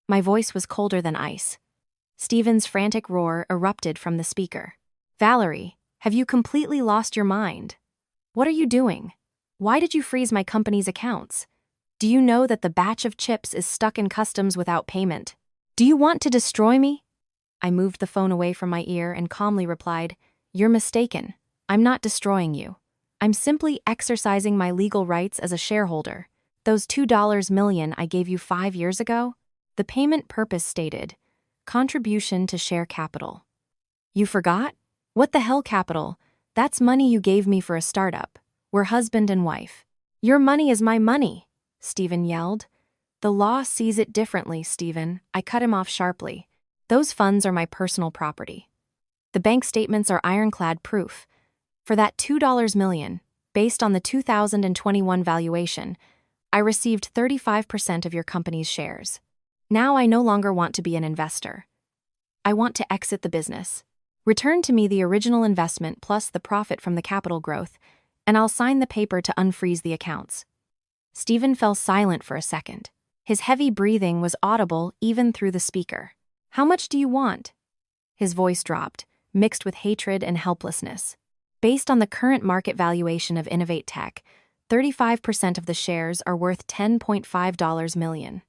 My voice was colder than ice. Stephen's frantic roar erupted from the speaker. "Valerie, have you completely lost your mind? What are you doing? Why did you freeze my company's accounts? Do you know that the batch of chips is stuck in customs without payment? Do you want to destroy me?" I moved the phone away from my ear and calmly replied, "You're mistaken. I'm not destroying you. I'm simply exercising my legal rights as a shareholder. Those $2 million I gave you 5 years ago? The payment purpose stated, contribution to share capital. You forgot? What the hell capital? That's money you gave me for a startup. We're husband and wife." "Your money is my money," Stephen yelled. "The law sees it differently, Stephen." I cut him off sharply. "Those funds are my personal property. The bank statements are ironclad proof. For that $2 million, based on the 2021 valuation, I received 35% of your company's shares. Now I no longer want to be an investor. I want to exit the business. Return to me the original investment plus the profit from the capital growth, and I'll sign the paper to unfreeze the accounts." Stephen fell silent for a second. His heavy breathing was audible even through the speaker. "How much do you want?" His voice dropped, mixed with hatred and helplessness. "Based on the current market valuation of Innovate Tech, 35% of the shares are worth $10.5 million.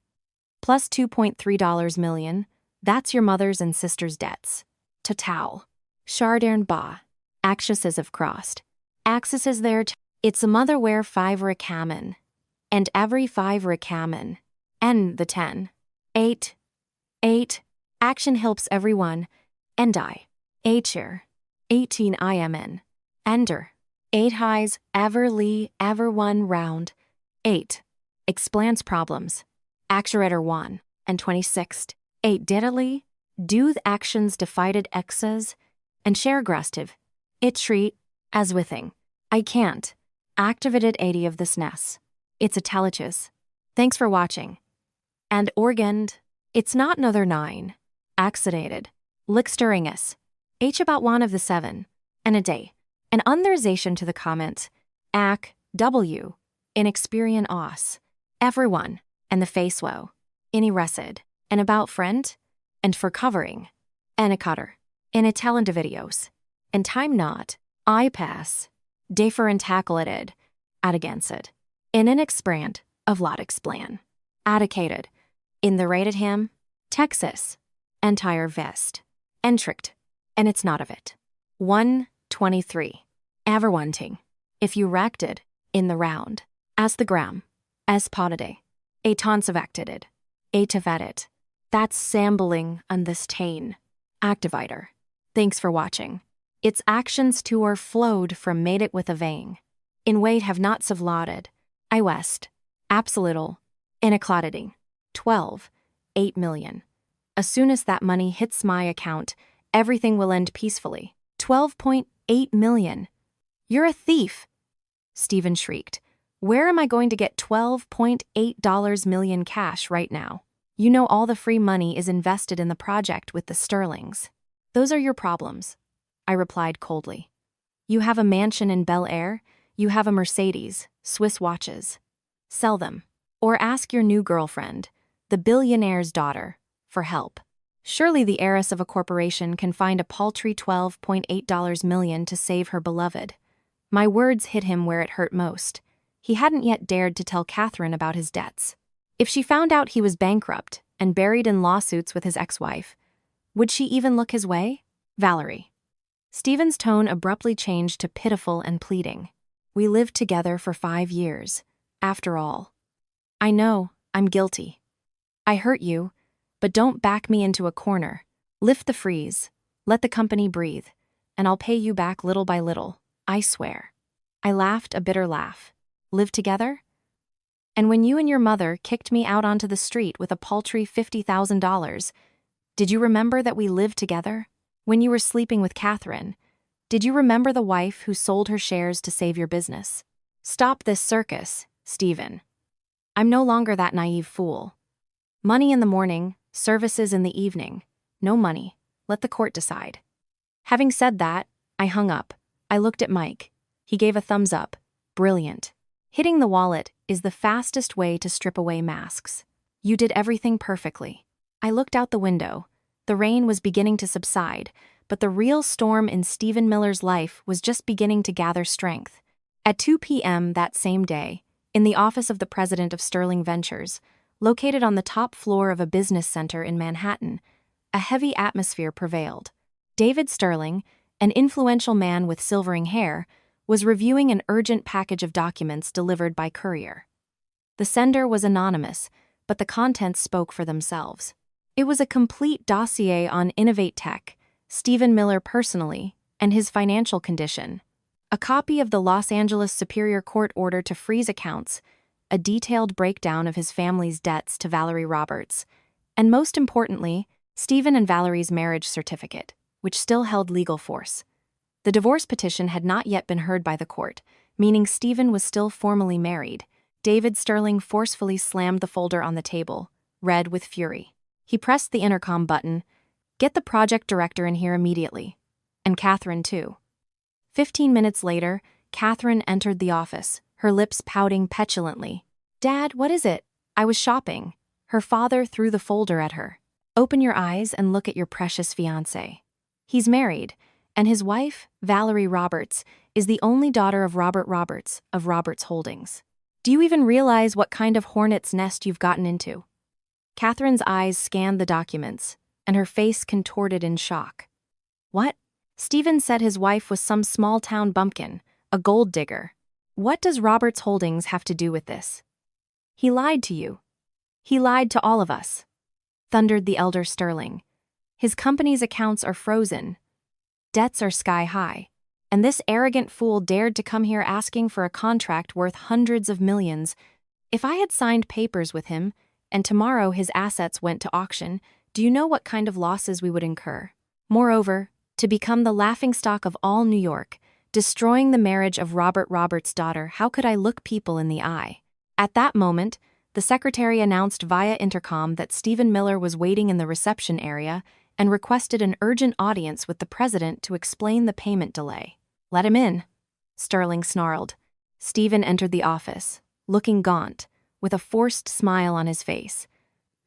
Plus $2.3 million, that's your mother's and sister's debts. Total. Chardern ba. Axes have crossed. Axis is there. It's a motherware 5 rikamen. And every 5 rikamen. And the 10. 8. Action helps everyone. And I. Acher. 18 IMN. Ender. 8 highs, everly, ever 1 round. 8. Explants problems. Actuator 1. And 26th. 8 diddly. Dooth actions defied exes. And sharegrastive. It treat, as withing. I can't. Activated 80 of this ness. It's a telechis. Thanks for watching. And organd. It's not another 9. Accidated. Lickstirringus. H about 1 of the 7. And a day. An underzation to the comment. Ac. W. Inexperien os. Everyone. And the face woe. Any resid. And about friend. And for covering. And a cutter. In a talent videos. And time not. I pass. Defer and tackle it id. At against it. In an exprant. of Lotixplan. Advocated. In the rated him, Texas. Entire vest. Entrict. And it's not of it. 123. Everwanting. If you rected, in the round. As the gram. As potade. A tonsavactided. A tavetit. That's sambling on this tain. Activator. Thanks for watching. Its actions too are flowed from made it with a vang. In weight have not savlauded. I west. Absolutal. Inequality. 12. 8 million. As soon as that money hits my account, everything will end peacefully. 12.8 million. You're a thief. Stephen shrieked. Where am I going to get $12.8 million cash right now? You know all the free money is invested in the project with the Sterlings. Those are your problems, I replied coldly. You have a mansion in Bel Air, you have a Mercedes, Swiss watches. Sell them. Or ask your new girlfriend, the billionaire's daughter, for help. Surely the heiress of a corporation can find a paltry $12.8 million to save her beloved. My words hit him where it hurt most. He hadn't yet dared to tell Catherine about his debts. If she found out he was bankrupt and buried in lawsuits with his ex-wife, would she even look his way? Valerie. Stephen's tone abruptly changed to pitiful and pleading. We lived together for 5 years. After all. I know, I'm guilty. I hurt you, but don't back me into a corner. Lift the freeze, let the company breathe, and I'll pay you back little by little, I swear. I laughed a bitter laugh. Live together? And when you and your mother kicked me out onto the street with a paltry $50,000, did you remember that we lived together? When you were sleeping with Catherine, did you remember the wife who sold her shares to save your business? Stop this circus, Stephen. I'm no longer that naive fool. Money in the morning, services in the evening. No money. Let the court decide. Having said that, I hung up. I looked at Mike. He gave a thumbs up. Brilliant. Hitting the wallet is the fastest way to strip away masks. You did everything perfectly. I looked out the window. The rain was beginning to subside, but the real storm in Stephen Miller's life was just beginning to gather strength. At 2 p.m. that same day, in the office of the president of Sterling Ventures, located on the top floor of a business center in Manhattan, a heavy atmosphere prevailed. David Sterling, an influential man with silvering hair, was reviewing an urgent package of documents delivered by courier. The sender was anonymous, but the contents spoke for themselves. It was a complete dossier on Innovate Tech, Stephen Miller personally, and his financial condition. A copy of the Los Angeles Superior Court order to freeze accounts, a detailed breakdown of his family's debts to Valerie Roberts, and most importantly, Stephen and Valerie's marriage certificate, which still held legal force. The divorce petition had not yet been heard by the court, meaning Stephen was still formally married. David Sterling forcefully slammed the folder on the table, red with fury. He pressed the intercom button. Get the project director in here immediately. And Catherine, too. 15 minutes later, Catherine entered the office, her lips pouting petulantly. Dad, what is it? I was shopping. Her father threw the folder at her. Open your eyes and look at your precious fiancé. He's married, and his wife, Valerie Roberts, is the only daughter of Robert Roberts of Roberts Holdings. Do you even realize what kind of hornet's nest you've gotten into? Catherine's eyes scanned the documents, and her face contorted in shock. What? Stephen said his wife was some small-town bumpkin, a gold digger. What does Roberts Holdings have to do with this? He lied to you. He lied to all of us, thundered the elder Sterling. His company's accounts are frozen. Debts are sky-high. And this arrogant fool dared to come here asking for a contract worth hundreds of millions. If I had signed papers with him, and tomorrow his assets went to auction, do you know what kind of losses we would incur? Moreover, to become the laughingstock of all New York, destroying the marriage of Robert Roberts' daughter, how could I look people in the eye? At that moment, the secretary announced via intercom that Stephen Miller was waiting in the reception area and requested an urgent audience with the president to explain the payment delay. Let him in, Sterling snarled. Stephen entered the office, looking gaunt, with a forced smile on his face.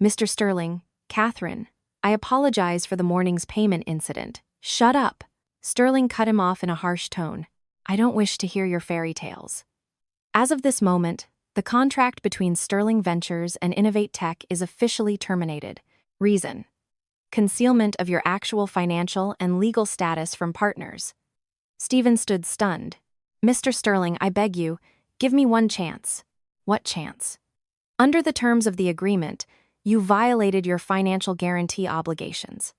Mr. Sterling, Catherine, I apologize for the morning's payment incident. Shut up. Sterling cut him off in a harsh tone. I don't wish to hear your fairy tales. As of this moment, The contract between Sterling Ventures and Innovate Tech is officially terminated. Reason: concealment of your actual financial and legal status from partners. Stephen stood stunned. Mr. Sterling, I beg you, give me one chance. What chance? Under the terms of the agreement, you violated your financial guarantee obligations.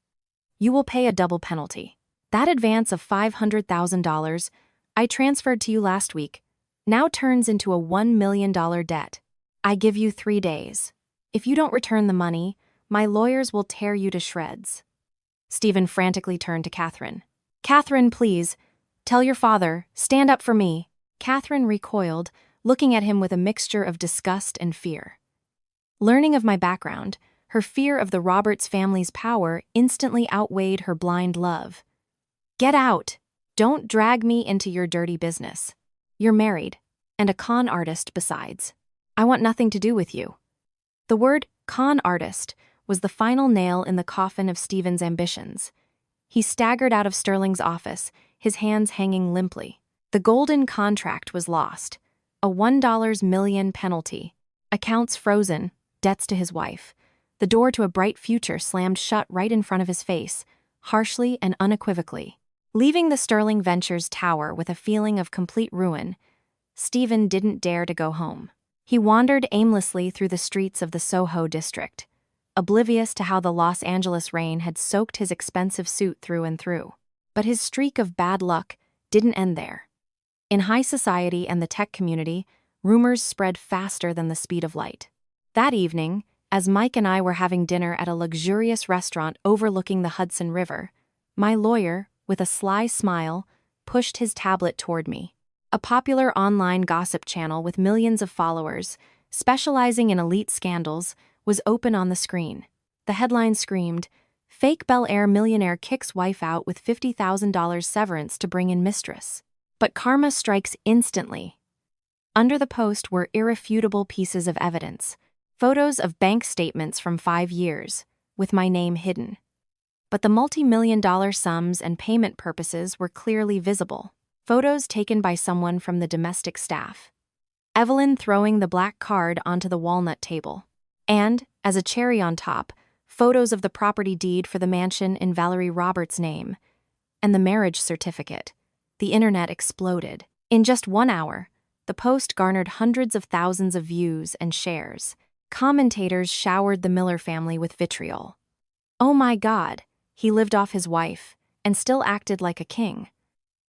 You will pay a double penalty. That advance of $500,000 I transferred to you last week now turns into a $1 million debt. I give you 3 days. If you don't return the money, my lawyers will tear you to shreds. Stephen frantically turned to Catherine. Catherine, please, tell your father, stand up for me. Catherine recoiled, looking at him with a mixture of disgust and fear. Learning of my background, her fear of the Roberts family's power instantly outweighed her blind love. Get out! Don't drag me into your dirty business. You're married, and a con artist besides. I want nothing to do with you. The word con artist was the final nail in the coffin of Stephen's ambitions. He staggered out of Sterling's office, his hands hanging limply. The golden contract was lost. A $1 million penalty. Accounts frozen, debts to his wife. The door to a bright future slammed shut right in front of his face, harshly and unequivocally. Leaving the Sterling Ventures tower with a feeling of complete ruin, Stephen didn't dare to go home. He wandered aimlessly through the streets of the Soho district, oblivious to how the Los Angeles rain had soaked his expensive suit through and through. But his streak of bad luck didn't end there. In high society and the tech community, rumors spread faster than the speed of light. That evening, as Mike and I were having dinner at a luxurious restaurant overlooking the Hudson River, my lawyer, with a sly smile, pushed his tablet toward me. A popular online gossip channel with millions of followers, specializing in elite scandals, was open on the screen. The headline screamed, "Fake Bel Air millionaire kicks wife out with $50,000 severance to bring in mistress." But karma strikes instantly. Under the post were irrefutable pieces of evidence, photos of bank statements from 5 years, with my name hidden. But the multi-million-dollar sums and payment purposes were clearly visible. Photos taken by someone from the domestic staff. Evelyn throwing the black card onto the walnut table. And, as a cherry on top, photos of the property deed for the mansion in Valerie Roberts' name. And the marriage certificate. The internet exploded. In just 1 hour, the post garnered hundreds of thousands of views and shares. Commentators showered the Miller family with vitriol. Oh my God, he lived off his wife, and still acted like a king.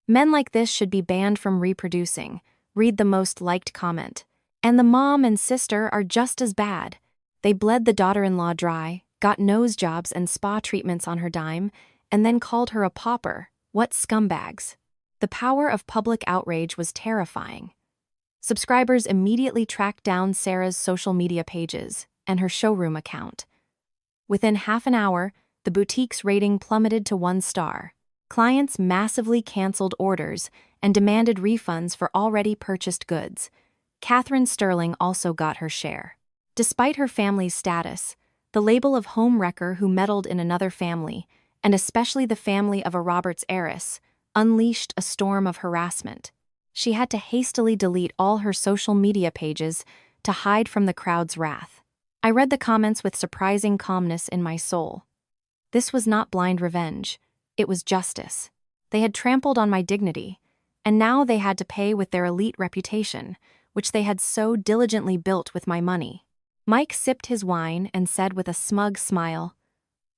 Men like this should be banned from reproducing, read the most liked comment. And the mom and sister are just as bad. They bled the daughter-in-law dry, got nose jobs and spa treatments on her dime, and then called her a pauper. What scumbags. The power of public outrage was terrifying. Subscribers immediately tracked down Sarah's social media pages and her showroom account. Within half an hour, the boutique's rating plummeted to 1 star. Clients massively canceled orders and demanded refunds for already purchased goods. Catherine Sterling also got her share. Despite her family's status, the label of home wrecker who meddled in another family, and especially the family of a Roberts heiress, unleashed a storm of harassment. She had to hastily delete all her social media pages to hide from the crowd's wrath. I read the comments with surprising calmness in my soul. This was not blind revenge. It was justice. They had trampled on my dignity, and now they had to pay with their elite reputation, which they had so diligently built with my money. Mike sipped his wine and said with a smug smile,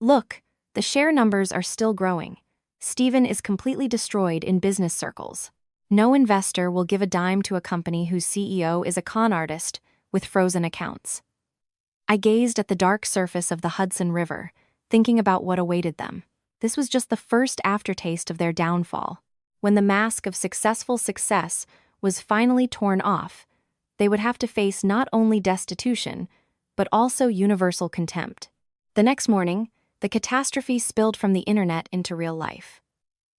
"Look, the share numbers are still growing. Stephen is completely destroyed in business circles. No investor will give a dime to a company whose CEO is a con artist with frozen accounts." I gazed at the dark surface of the Hudson River, thinking about what awaited them. This was just the first aftertaste of their downfall. When the mask of successful success was finally torn off, they would have to face not only destitution, but also universal contempt. The next morning, the catastrophe spilled from the internet into real life.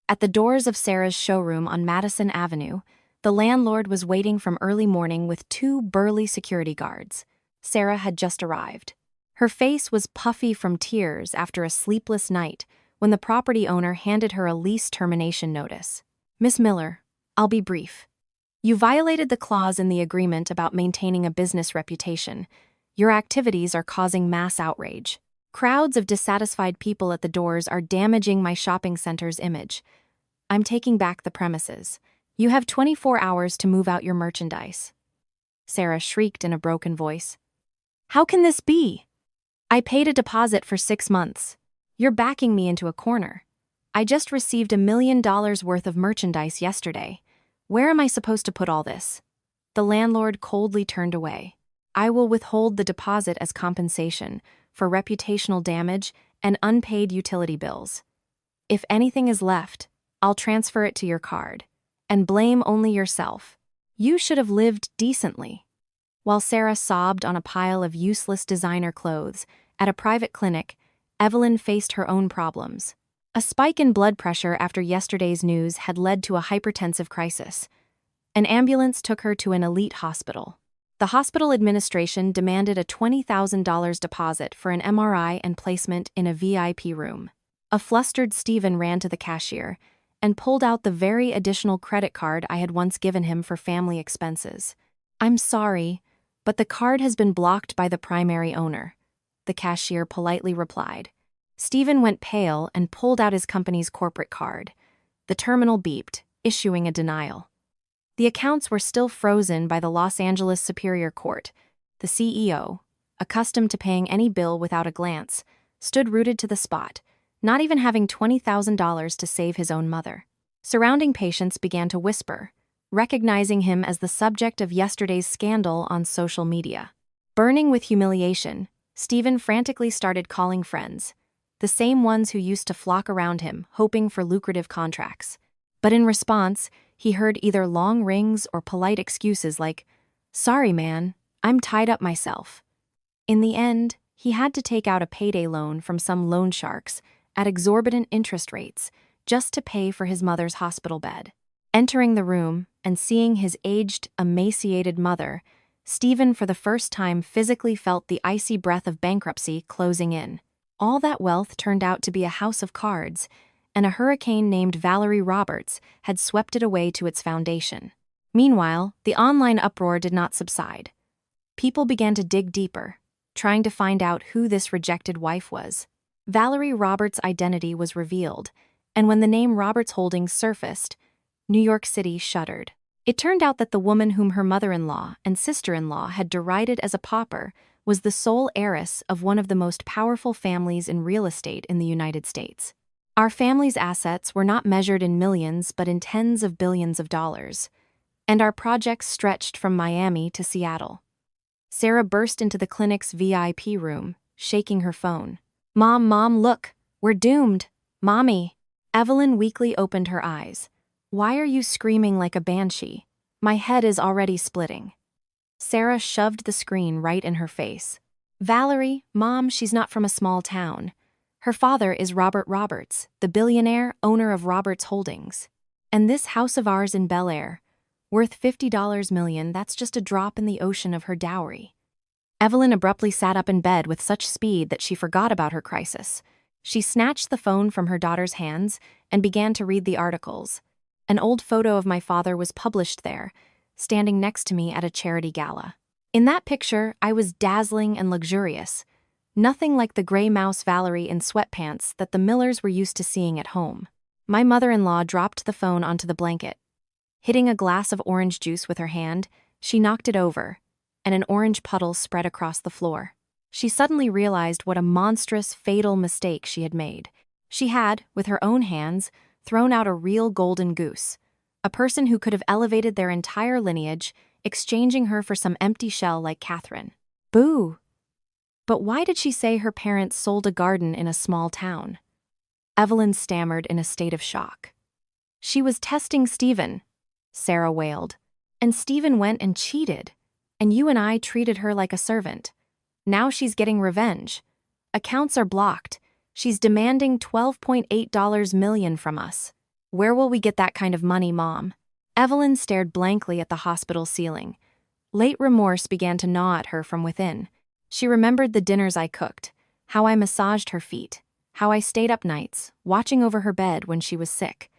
At the doors of Sarah's showroom on Madison Avenue, the landlord was waiting from early morning with 2 burly security guards. Sarah had just arrived. Her face was puffy from tears after a sleepless night when the property owner handed her a lease termination notice. "Miss Miller, I'll be brief. You violated the clause in the agreement about maintaining a business reputation. Your activities are causing mass outrage. Crowds of dissatisfied people at the doors are damaging my shopping center's image. I'm taking back the premises. You have 24 hours to move out your merchandise." Sarah shrieked in a broken voice. "How can this be? I paid a deposit for 6 months. You're backing me into a corner. I just received $1 million worth of merchandise yesterday. Where am I supposed to put all this?" The landlord coldly turned away. "I will withhold the deposit as compensation for reputational damage and unpaid utility bills. If anything is left, I'll transfer it to your card. And blame only yourself. You should have lived decently." While Sarah sobbed on a pile of useless designer clothes at a private clinic, Evelyn faced her own problems. A spike in blood pressure after yesterday's news had led to a hypertensive crisis. An ambulance took her to an elite hospital. The hospital administration demanded a $20,000 deposit for an MRI and placement in a VIP room. A flustered Stephen ran to the cashier and pulled out the very additional credit card I had once given him for family expenses. "I'm sorry, but the card has been blocked by the primary owner," the cashier politely replied. Stephen went pale and pulled out his company's corporate card. The terminal beeped, issuing a denial. The accounts were still frozen by the Los Angeles Superior Court. The CEO, accustomed to paying any bill without a glance, stood rooted to the spot, not even having $20,000 to save his own mother. Surrounding patients began to whisper, recognizing him as the subject of yesterday's scandal on social media. Burning with humiliation, Stephen frantically started calling friends, the same ones who used to flock around him, hoping for lucrative contracts. But in response, he heard either long rings or polite excuses like, "Sorry, man, I'm tied up myself." In the end, he had to take out a payday loan from some loan sharks at exorbitant interest rates just to pay for his mother's hospital bed. Entering the room and seeing his aged, emaciated mother, Stephen for the first time physically felt the icy breath of bankruptcy closing in. All that wealth turned out to be a house of cards, and a hurricane named Valerie Roberts had swept it away to its foundation. Meanwhile, the online uproar did not subside. People began to dig deeper, trying to find out who this rejected wife was. Valerie Roberts' identity was revealed, and when the name Roberts Holdings surfaced, New York City shuddered. It turned out that the woman whom her mother-in-law and sister-in-law had derided as a pauper was the sole heiress of one of the most powerful families in real estate in the United States. Our family's assets were not measured in millions but in tens of billions of dollars, and our projects stretched from Miami to Seattle. Sarah burst into the clinic's VIP room, shaking her phone. Mom, look, we're doomed. Mommy." Evelyn weakly opened her eyes. "Why are you screaming like a banshee? My head is already splitting." Sarah shoved the screen right in her face. "Valerie, Mom, she's not from a small town. Her father is Robert Roberts, the billionaire owner of Roberts Holdings. And this house of ours in Bel Air, worth $50 million, that's just a drop in the ocean of her dowry." Evelyn abruptly sat up in bed with such speed that she forgot about her crisis. She snatched the phone from her daughter's hands and began to read the articles. An old photo of my father was published there, standing next to me at a charity gala. In that picture, I was dazzling and luxurious, nothing like the gray mouse Valerie in sweatpants that the Millers were used to seeing at home. My mother-in-law dropped the phone onto the blanket. Hitting a glass of orange juice with her hand, she knocked it over, and an orange puddle spread across the floor. She suddenly realized what a monstrous, fatal mistake she had made. She had, with her own hands, thrown out a real golden goose, a person who could have elevated their entire lineage, exchanging her for some empty shell like Catherine. Boo! But why did she say her parents sold a garden in a small town? Evelyn stammered in a state of shock. "She was testing Stephen," Sarah wailed. "And Stephen went and cheated. And you and I treated her like a servant. Now she's getting revenge. Accounts are blocked. She's demanding $12.8 million from us. Where will we get that kind of money, Mom?" Evelyn stared blankly at the hospital ceiling. Late remorse began to gnaw at her from within. She remembered the dinners I cooked, how I massaged her feet, how I stayed up nights, watching over her bed when she was sick.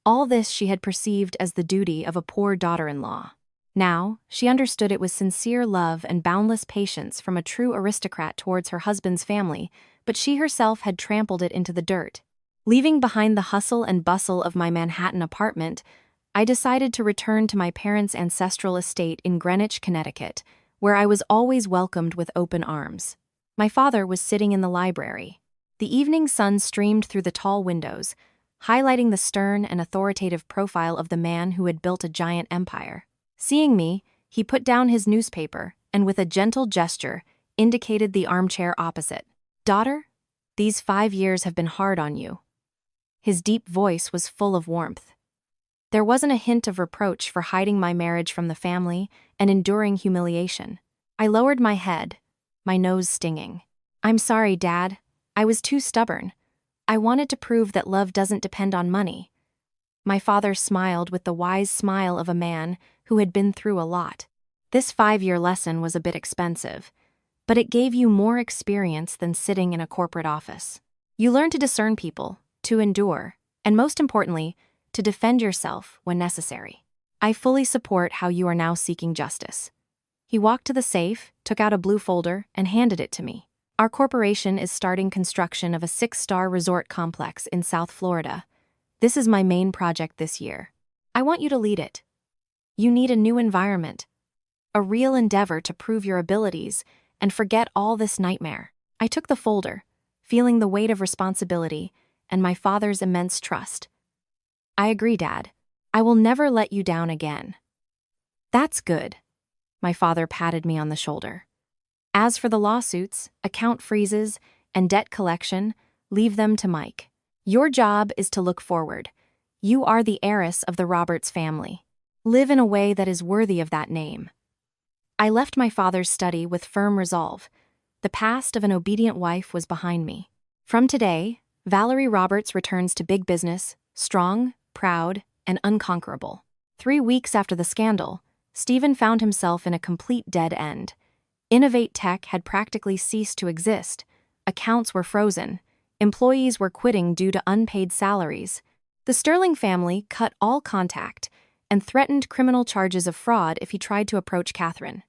All this she had perceived as the duty of a poor daughter-in-law. Now, she understood it was sincere love and boundless patience from a true aristocrat towards her husband's family, but she herself had trampled it into the dirt. Leaving behind the hustle and bustle of my Manhattan apartment, I decided to return to my parents' ancestral estate in Greenwich, Connecticut, where I was always welcomed with open arms. My father was sitting in the library. The evening sun streamed through the tall windows, highlighting the stern and authoritative profile of the man who had built a giant empire. Seeing me, he put down his newspaper and with a gentle gesture indicated the armchair opposite. "Daughter, these 5 years have been hard on you." His deep voice was full of warmth. There wasn't a hint of reproach for hiding my marriage from the family and enduring humiliation. I lowered my head, my nose stinging. "I'm sorry, Dad. I was too stubborn. I wanted to prove that love doesn't depend on money." My father smiled with the wise smile of a man who had been through a lot. "This 5-year lesson was a bit expensive, but it gave you more experience than sitting in a corporate office. You learned to discern people, to endure, and most importantly, to defend yourself when necessary. I fully support how you are now seeking justice." He walked to the safe, took out a blue folder, and handed it to me. "Our corporation is starting construction of a 6-star resort complex in South Florida. This is my main project this year. I want you to lead it. You need a new environment, a real endeavor to prove your abilities and forget all this nightmare." I took the folder, feeling the weight of responsibility and my father's immense trust. "I agree, Dad. I will never let you down again." "That's good." My father patted me on the shoulder. "As for the lawsuits, account freezes, and debt collection, leave them to Mike. Your job is to look forward. You are the heiress of the Roberts family. Live in a way that is worthy of that name." I left my father's study with firm resolve. The past of an obedient wife was behind me. From today, Valerie Roberts returns to big business, strong, proud, and unconquerable. 3 weeks after the scandal, Stephen found himself in a complete dead end. Innovate Tech had practically ceased to exist. Accounts were frozen. Employees were quitting due to unpaid salaries. The Sterling family cut all contact and threatened criminal charges of fraud if he tried to approach Catherine.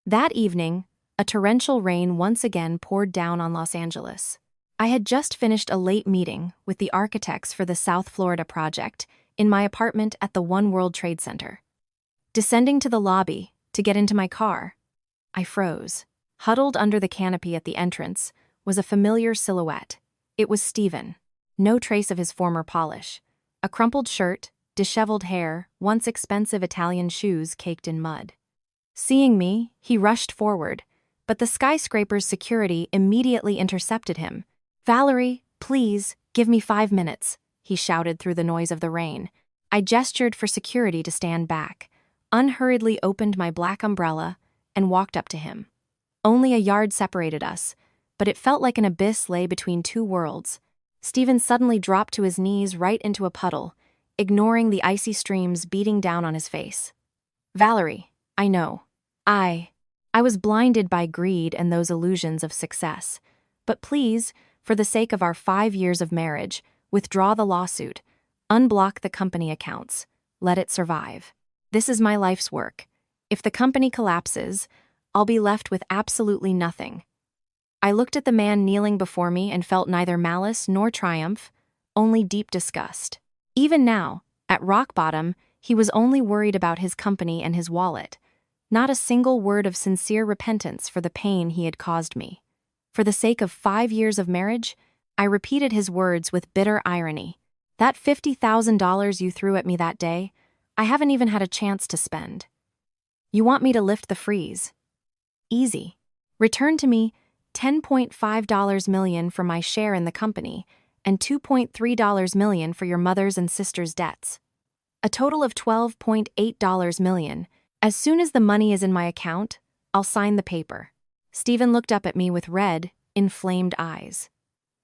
That evening, a torrential rain once again poured down on Los Angeles. I had just finished a late meeting with the architects for the South Florida project in my apartment at the One World Trade Center. Descending to the lobby to get into my car, I froze. Huddled under the canopy at the entrance was a familiar silhouette. It was Stephen. No trace of his former polish. A crumpled shirt, disheveled hair, once expensive Italian shoes caked in mud. Seeing me, he rushed forward, but the skyscraper's security immediately intercepted him. "Valerie, please, give me 5 minutes," he shouted through the noise of the rain. I gestured for security to stand back, unhurriedly opened my black umbrella, and walked up to him. Only a yard separated us, but it felt like an abyss lay between two worlds. Stephen suddenly dropped to his knees right into a puddle, ignoring the icy streams beating down on his face. "Valerie, I know. I was blinded by greed and those illusions of success. But please, for the sake of our 5 years of marriage, withdraw the lawsuit, unblock the company accounts, let it survive. This is my life's work. If the company collapses, I'll be left with absolutely nothing." I looked at the man kneeling before me and felt neither malice nor triumph, only deep disgust. Even now, at rock bottom, he was only worried about his company and his wallet. Not a single word of sincere repentance for the pain he had caused me. For the sake of 5 years of marriage, I repeated his words with bitter irony. "That $50,000 you threw at me that day, I haven't even had a chance to spend. You want me to lift the freeze? Easy. Return to me $10.5 million for my share in the company and $2.3 million for your mother's and sister's debts. A total of $12.8 million. As soon as the money is in my account, I'll sign the paper." Stephen looked up at me with red, inflamed eyes.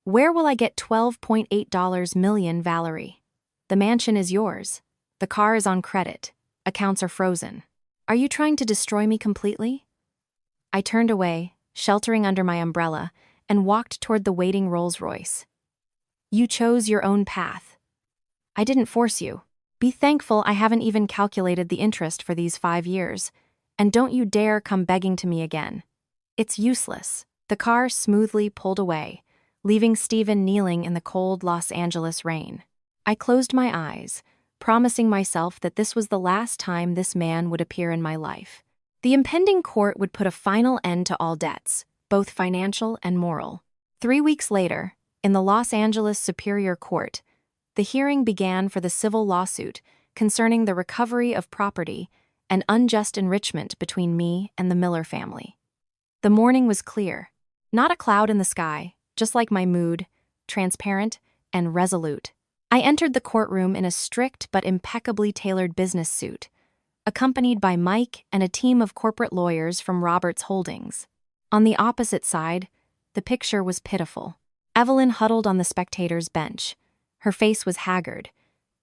"Where will I get $12.8 million, Valerie? The mansion is yours. The car is on credit. Accounts are frozen. Are you trying to destroy me completely?" I turned away, sheltering under my umbrella, and walked toward the waiting Rolls-Royce. "You chose your own path. I didn't force you. Be thankful I haven't even calculated the interest for these 5 years, and don't you dare come begging to me again. It's useless. The car smoothly pulled away, leaving Stephen kneeling in the cold Los Angeles rain. I closed my eyes, promising myself that this was the last time this man would appear in my life. The impending court would put a final end to all debts, both financial and moral. 3 weeks later, in the Los Angeles Superior Court, the hearing began for the civil lawsuit concerning the recovery of property and unjust enrichment between me and the Miller family. The morning was clear, not a cloud in the sky, just like my mood, transparent and resolute. I entered the courtroom in a strict but impeccably tailored business suit, accompanied by Mike and a team of corporate lawyers from Roberts Holdings. On the opposite side, the picture was pitiful. Evelyn huddled on the spectator's bench. Her face was haggard.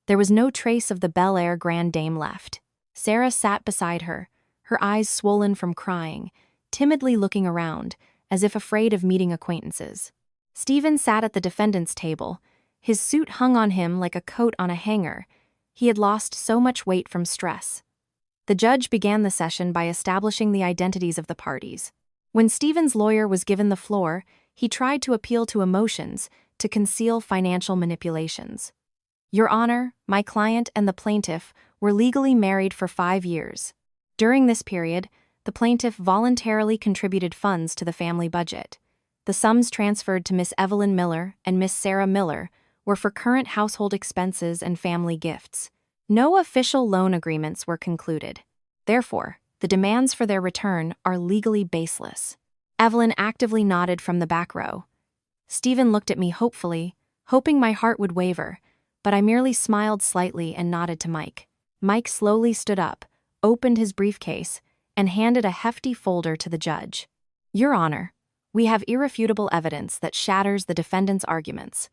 There was no trace of the Bel Air grand dame left. Sarah sat beside her, her eyes swollen from crying, timidly looking around, as if afraid of meeting acquaintances. Stephen sat at the defendant's table. His suit hung on him like a coat on a hanger. He had lost so much weight from stress. The judge began the session by establishing the identities of the parties. When Stephen's lawyer was given the floor, he tried to appeal to emotions to conceal financial manipulations. Your Honor, my client and the plaintiff were legally married for 5 years. During this period, the plaintiff voluntarily contributed funds to the family budget. The sums transferred to Miss Evelyn Miller and Miss Sarah Miller were for current household expenses and family gifts. No official loan agreements were concluded. Therefore, the demands for their return are legally baseless. Evelyn actively nodded from the back row. Stephen looked at me hopefully, hoping my heart would waver, but I merely smiled slightly and nodded to Mike. Mike slowly stood up, opened his briefcase, and handed a hefty folder to the judge. Your Honor, we have irrefutable evidence that shatters the defendant's arguments.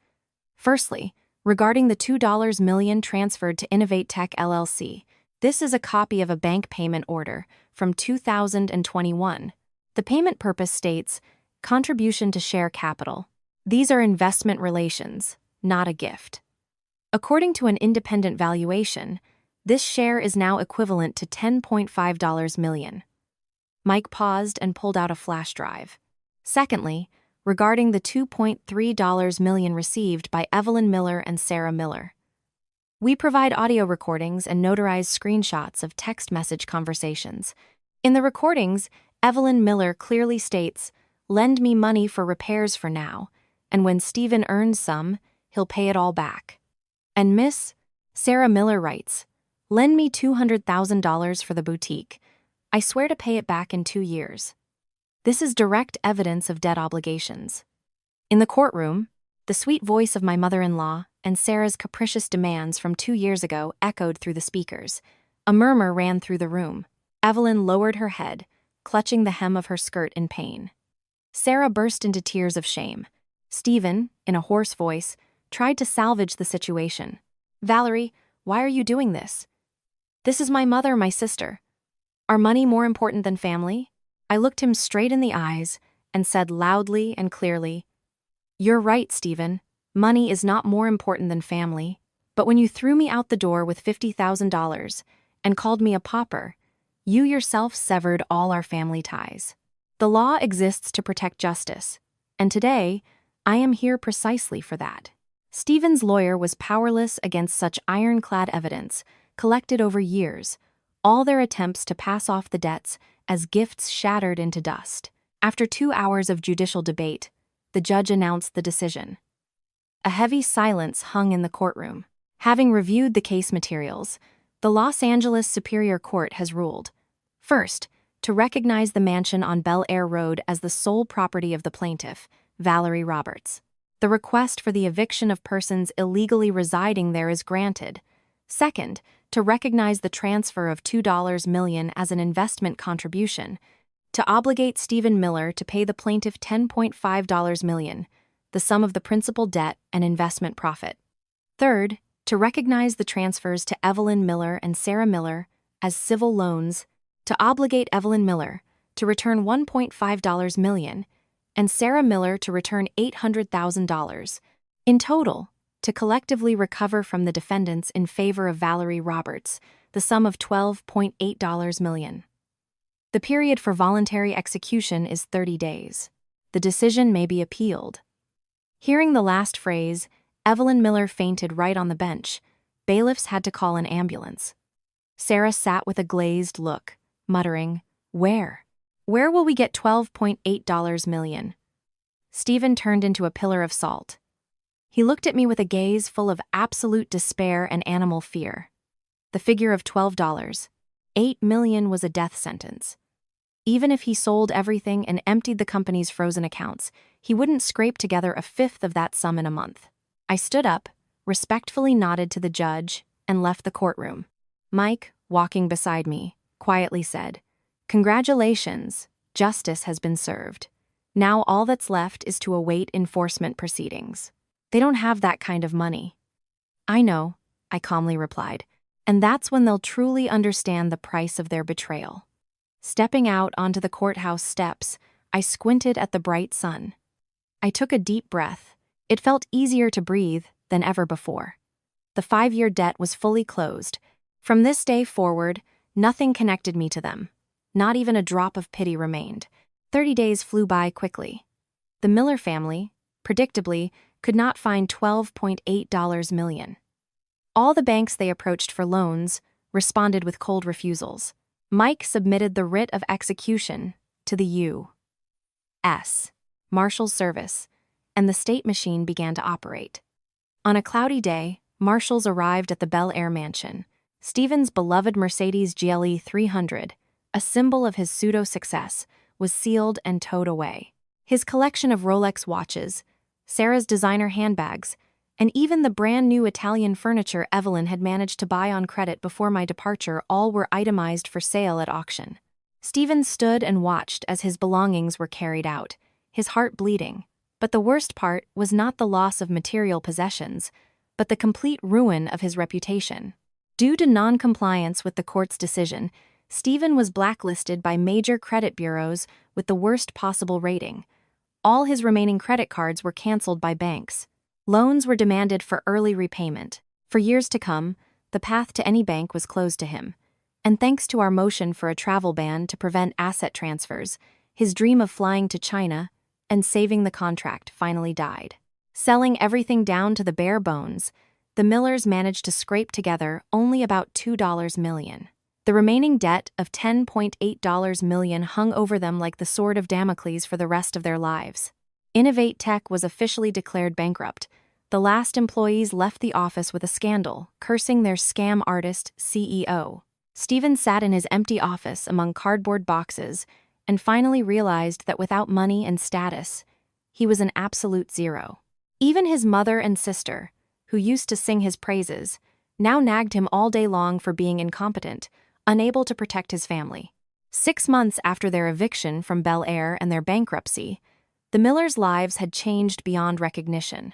Firstly, regarding the $2 million transferred to Innovate Tech LLC, this is a copy of a bank payment order from 2021. The payment purpose states, contribution to share capital. These are investment relations, not a gift. According to an independent valuation, this share is now equivalent to $10.5 million. Mike paused and pulled out a flash drive. Secondly, regarding the $2.3 million received by Evelyn Miller and Sarah Miller. We provide audio recordings and notarized screenshots of text message conversations. In the recordings, Evelyn Miller clearly states, "Lend me money for repairs for now, and when Stephen earns some, he'll pay it all back." And Miss Sarah Miller writes, "Lend me $200,000 for the boutique. I swear to pay it back in 2 years." This is direct evidence of debt obligations. In the courtroom, the sweet voice of my mother-in-law and Sarah's capricious demands from 2 years ago echoed through the speakers. A murmur ran through the room. Evelyn lowered her head, clutching the hem of her skirt in pain. Sarah burst into tears of shame. Stephen, in a hoarse voice, tried to salvage the situation. "Valerie, why are you doing this? This is my mother, my sister. Are money more important than family?" I looked him straight in the eyes and said loudly and clearly, "You're right, Stephen. Money is not more important than family. But when you threw me out the door with $50,000 and called me a pauper, you yourself severed all our family ties. The law exists to protect justice, and today, I am here precisely for that." Stephen's lawyer was powerless against such ironclad evidence, collected over years, all their attempts to pass off the debts as gifts shattered into dust. After 2 hours of judicial debate, the judge announced the decision. A heavy silence hung in the courtroom. Having reviewed the case materials, the Los Angeles Superior Court has ruled, first, to recognize the mansion on Bel Air Road as the sole property of the plaintiff, Valerie Roberts. The request for the eviction of persons illegally residing there is granted. Second, to recognize the transfer of $2 million as an investment contribution, to obligate Stephen Miller to pay the plaintiff $10.5 million, the sum of the principal debt and investment profit. Third, to recognize the transfers to Evelyn Miller and Sarah Miller as civil loans, to obligate Evelyn Miller to return $1.5 million and Sarah Miller to return $800,000. In total, to collectively recover from the defendants in favor of Valerie Roberts the sum of $12.8 million. The period for voluntary execution is 30 days. The decision may be appealed. Hearing the last phrase, Evelyn Miller fainted right on the bench. Bailiffs had to call an ambulance. Sarah sat with a glazed look, muttering, "Where? Where will we get $12.8 million?" Stephen turned into a pillar of salt. He looked at me with a gaze full of absolute despair and animal fear. The figure of $12.8 million was a death sentence. Even if he sold everything and emptied the company's frozen accounts, he wouldn't scrape together a fifth of that sum in a month. I stood up, respectfully nodded to the judge, and left the courtroom. Mike, walking beside me, quietly said, "Congratulations, justice has been served. Now all that's left is to await enforcement proceedings. They don't have that kind of money." "I know," I calmly replied, "and that's when they'll truly understand the price of their betrayal." Stepping out onto the courthouse steps, I squinted at the bright sun. I took a deep breath. It felt easier to breathe than ever before. The 5-year debt was fully closed. From this day forward, nothing connected me to them. Not even a drop of pity remained. 30 days flew by quickly. The Miller family, predictably, could not find $12.8 million. All the banks they approached for loans responded with cold refusals. Mike submitted the writ of execution to the U.S. Marshals Service, and the state machine began to operate. On a cloudy day, marshals arrived at the Bel Air mansion. Stephen's beloved Mercedes GLE 300, a symbol of his pseudo-success, was sealed and towed away. His collection of Rolex watches, Sarah's designer handbags, and even the brand-new Italian furniture Evelyn had managed to buy on credit before my departure all were itemized for sale at auction. Stephen stood and watched as his belongings were carried out, his heart bleeding. But the worst part was not the loss of material possessions, but the complete ruin of his reputation. Due to non-compliance with the court's decision, Stephen was blacklisted by major credit bureaus with the worst possible rating. All his remaining credit cards were canceled by banks. Loans were demanded for early repayment. For years to come, the path to any bank was closed to him. And thanks to our motion for a travel ban to prevent asset transfers, his dream of flying to China and saving the contract finally died. Selling everything down to the bare bones, the Millers managed to scrape together only about $2 million. The remaining debt of $10.8 million hung over them like the sword of Damocles for the rest of their lives. Innovate Tech was officially declared bankrupt. The last employees left the office with a scandal, cursing their scam artist CEO. Stephen sat in his empty office among cardboard boxes and finally realized that without money and status, he was an absolute zero. Even his mother and sister, who used to sing his praises, now nagged him all day long for being incompetent, unable to protect his family. 6 months after their eviction from Bel Air and their bankruptcy, the Millers' lives had changed beyond recognition.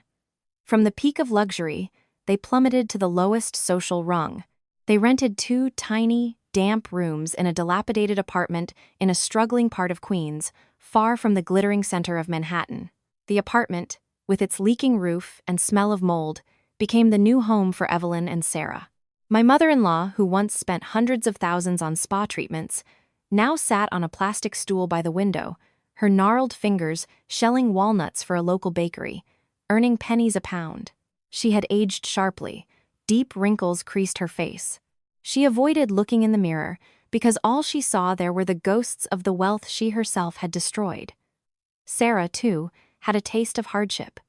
From the peak of luxury, they plummeted to the lowest social rung. They rented 2 tiny, damp rooms in a dilapidated apartment in a struggling part of Queens, far from the glittering center of Manhattan. The apartment, with its leaking roof and smell of mold, became the new home for Evelyn and Sarah. My mother-in-law, who once spent hundreds of thousands on spa treatments, now sat on a plastic stool by the window, her gnarled fingers shelling walnuts for a local bakery, earning pennies a pound. She had aged sharply. Deep wrinkles creased her face. She avoided looking in the mirror because all she saw there were the ghosts of the wealth she herself had destroyed. Sarah, too, had a taste of hardship.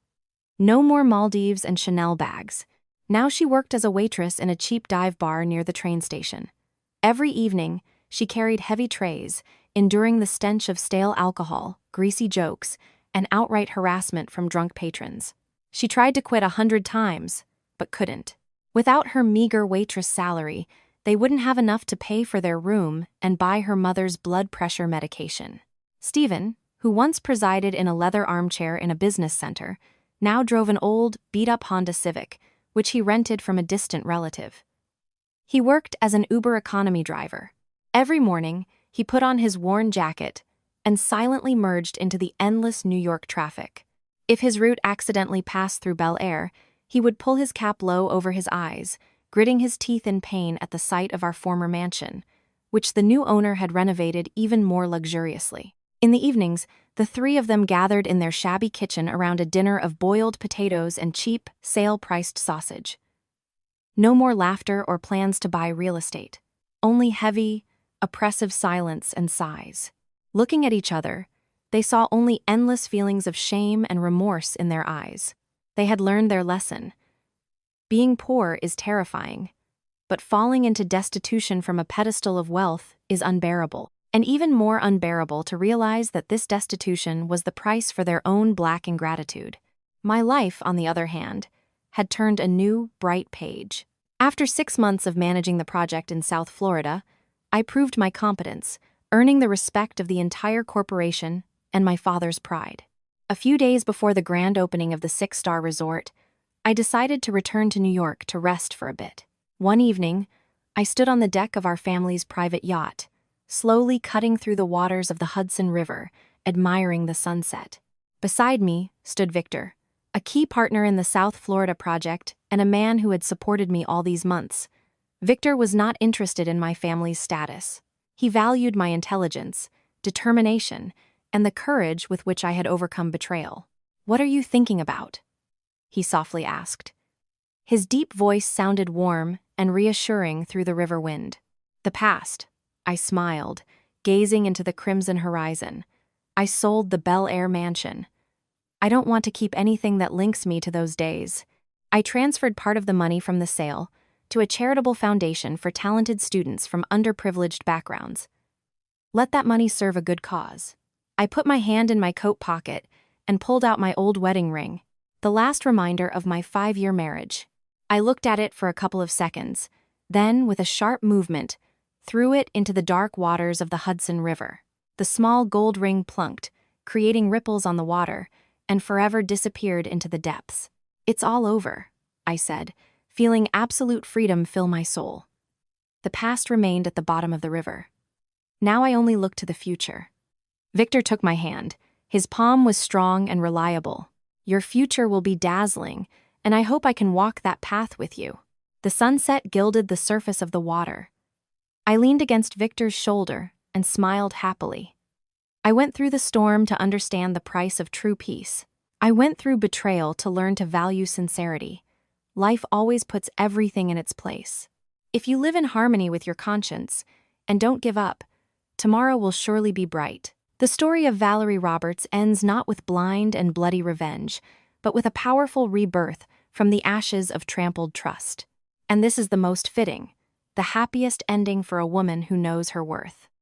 No more Maldives and Chanel bags. Now she worked as a waitress in a cheap dive bar near the train station. Every evening, she carried heavy trays, enduring the stench of stale alcohol, greasy jokes, and outright harassment from drunk patrons. She tried to quit 100 times, but couldn't. Without her meager waitress salary, they wouldn't have enough to pay for their room and buy her mother's blood pressure medication. Stephen, who once presided in a leather armchair in a business center, now drove an old, beat-up Honda Civic, which he rented from a distant relative. He worked as an Uber economy driver. Every morning, he put on his worn jacket and silently merged into the endless New York traffic. If his route accidentally passed through Bel Air, He would pull his cap low over his eyes, gritting his teeth in pain at the sight of our former mansion, which the new owner had renovated even more luxuriously. In the evenings, the three of them gathered in their shabby kitchen around a dinner of boiled potatoes and cheap, sale-priced sausage. No more laughter or plans to buy real estate. Only heavy, oppressive silence and sighs. Looking at each other, they saw only endless feelings of shame and remorse in their eyes. They had learned their lesson. Being poor is terrifying, but falling into destitution from a pedestal of wealth is unbearable. And even more unbearable to realize that this destitution was the price for their own black ingratitude. My life, on the other hand, had turned a new, bright page. After 6 months of managing the project in South Florida, I proved my competence, earning the respect of the entire corporation and my father's pride. A few days before the grand opening of the 6-star resort, I decided to return to New York to rest for a bit. One evening, I stood on the deck of our family's private yacht, slowly cutting through the waters of the Hudson River, admiring the sunset. Beside me stood Victor, a key partner in the South Florida project and a man who had supported me all these months. Victor was not interested in my family's status. He valued my intelligence, determination, and the courage with which I had overcome betrayal. "What are you thinking about?" he softly asked. His deep voice sounded warm and reassuring through the river wind. "The past," I smiled, gazing into the crimson horizon. "I sold the Bel Air mansion. I don't want to keep anything that links me to those days." I transferred part of the money from the sale to a charitable foundation for talented students from underprivileged backgrounds. Let that money serve a good cause. I put my hand in my coat pocket and pulled out my old wedding ring, the last reminder of my 5-year marriage. I looked at it for a couple of seconds, then, with a sharp movement, threw it into the dark waters of the Hudson River. The small gold ring plunked, creating ripples on the water, and forever disappeared into the depths. "It's all over," I said, feeling absolute freedom fill my soul. The past remained at the bottom of the river. Now I only looked to the future. Victor took my hand. His palm was strong and reliable. "Your future will be dazzling, and I hope I can walk that path with you." The sunset gilded the surface of the water. I leaned against Victor's shoulder and smiled happily. I went through the storm to understand the price of true peace. I went through betrayal to learn to value sincerity. Life always puts everything in its place. If you live in harmony with your conscience and don't give up, tomorrow will surely be bright. The story of Valerie Roberts ends not with blind and bloody revenge, but with a powerful rebirth from the ashes of trampled trust. And this is the most fitting, the happiest ending for a woman who knows her worth.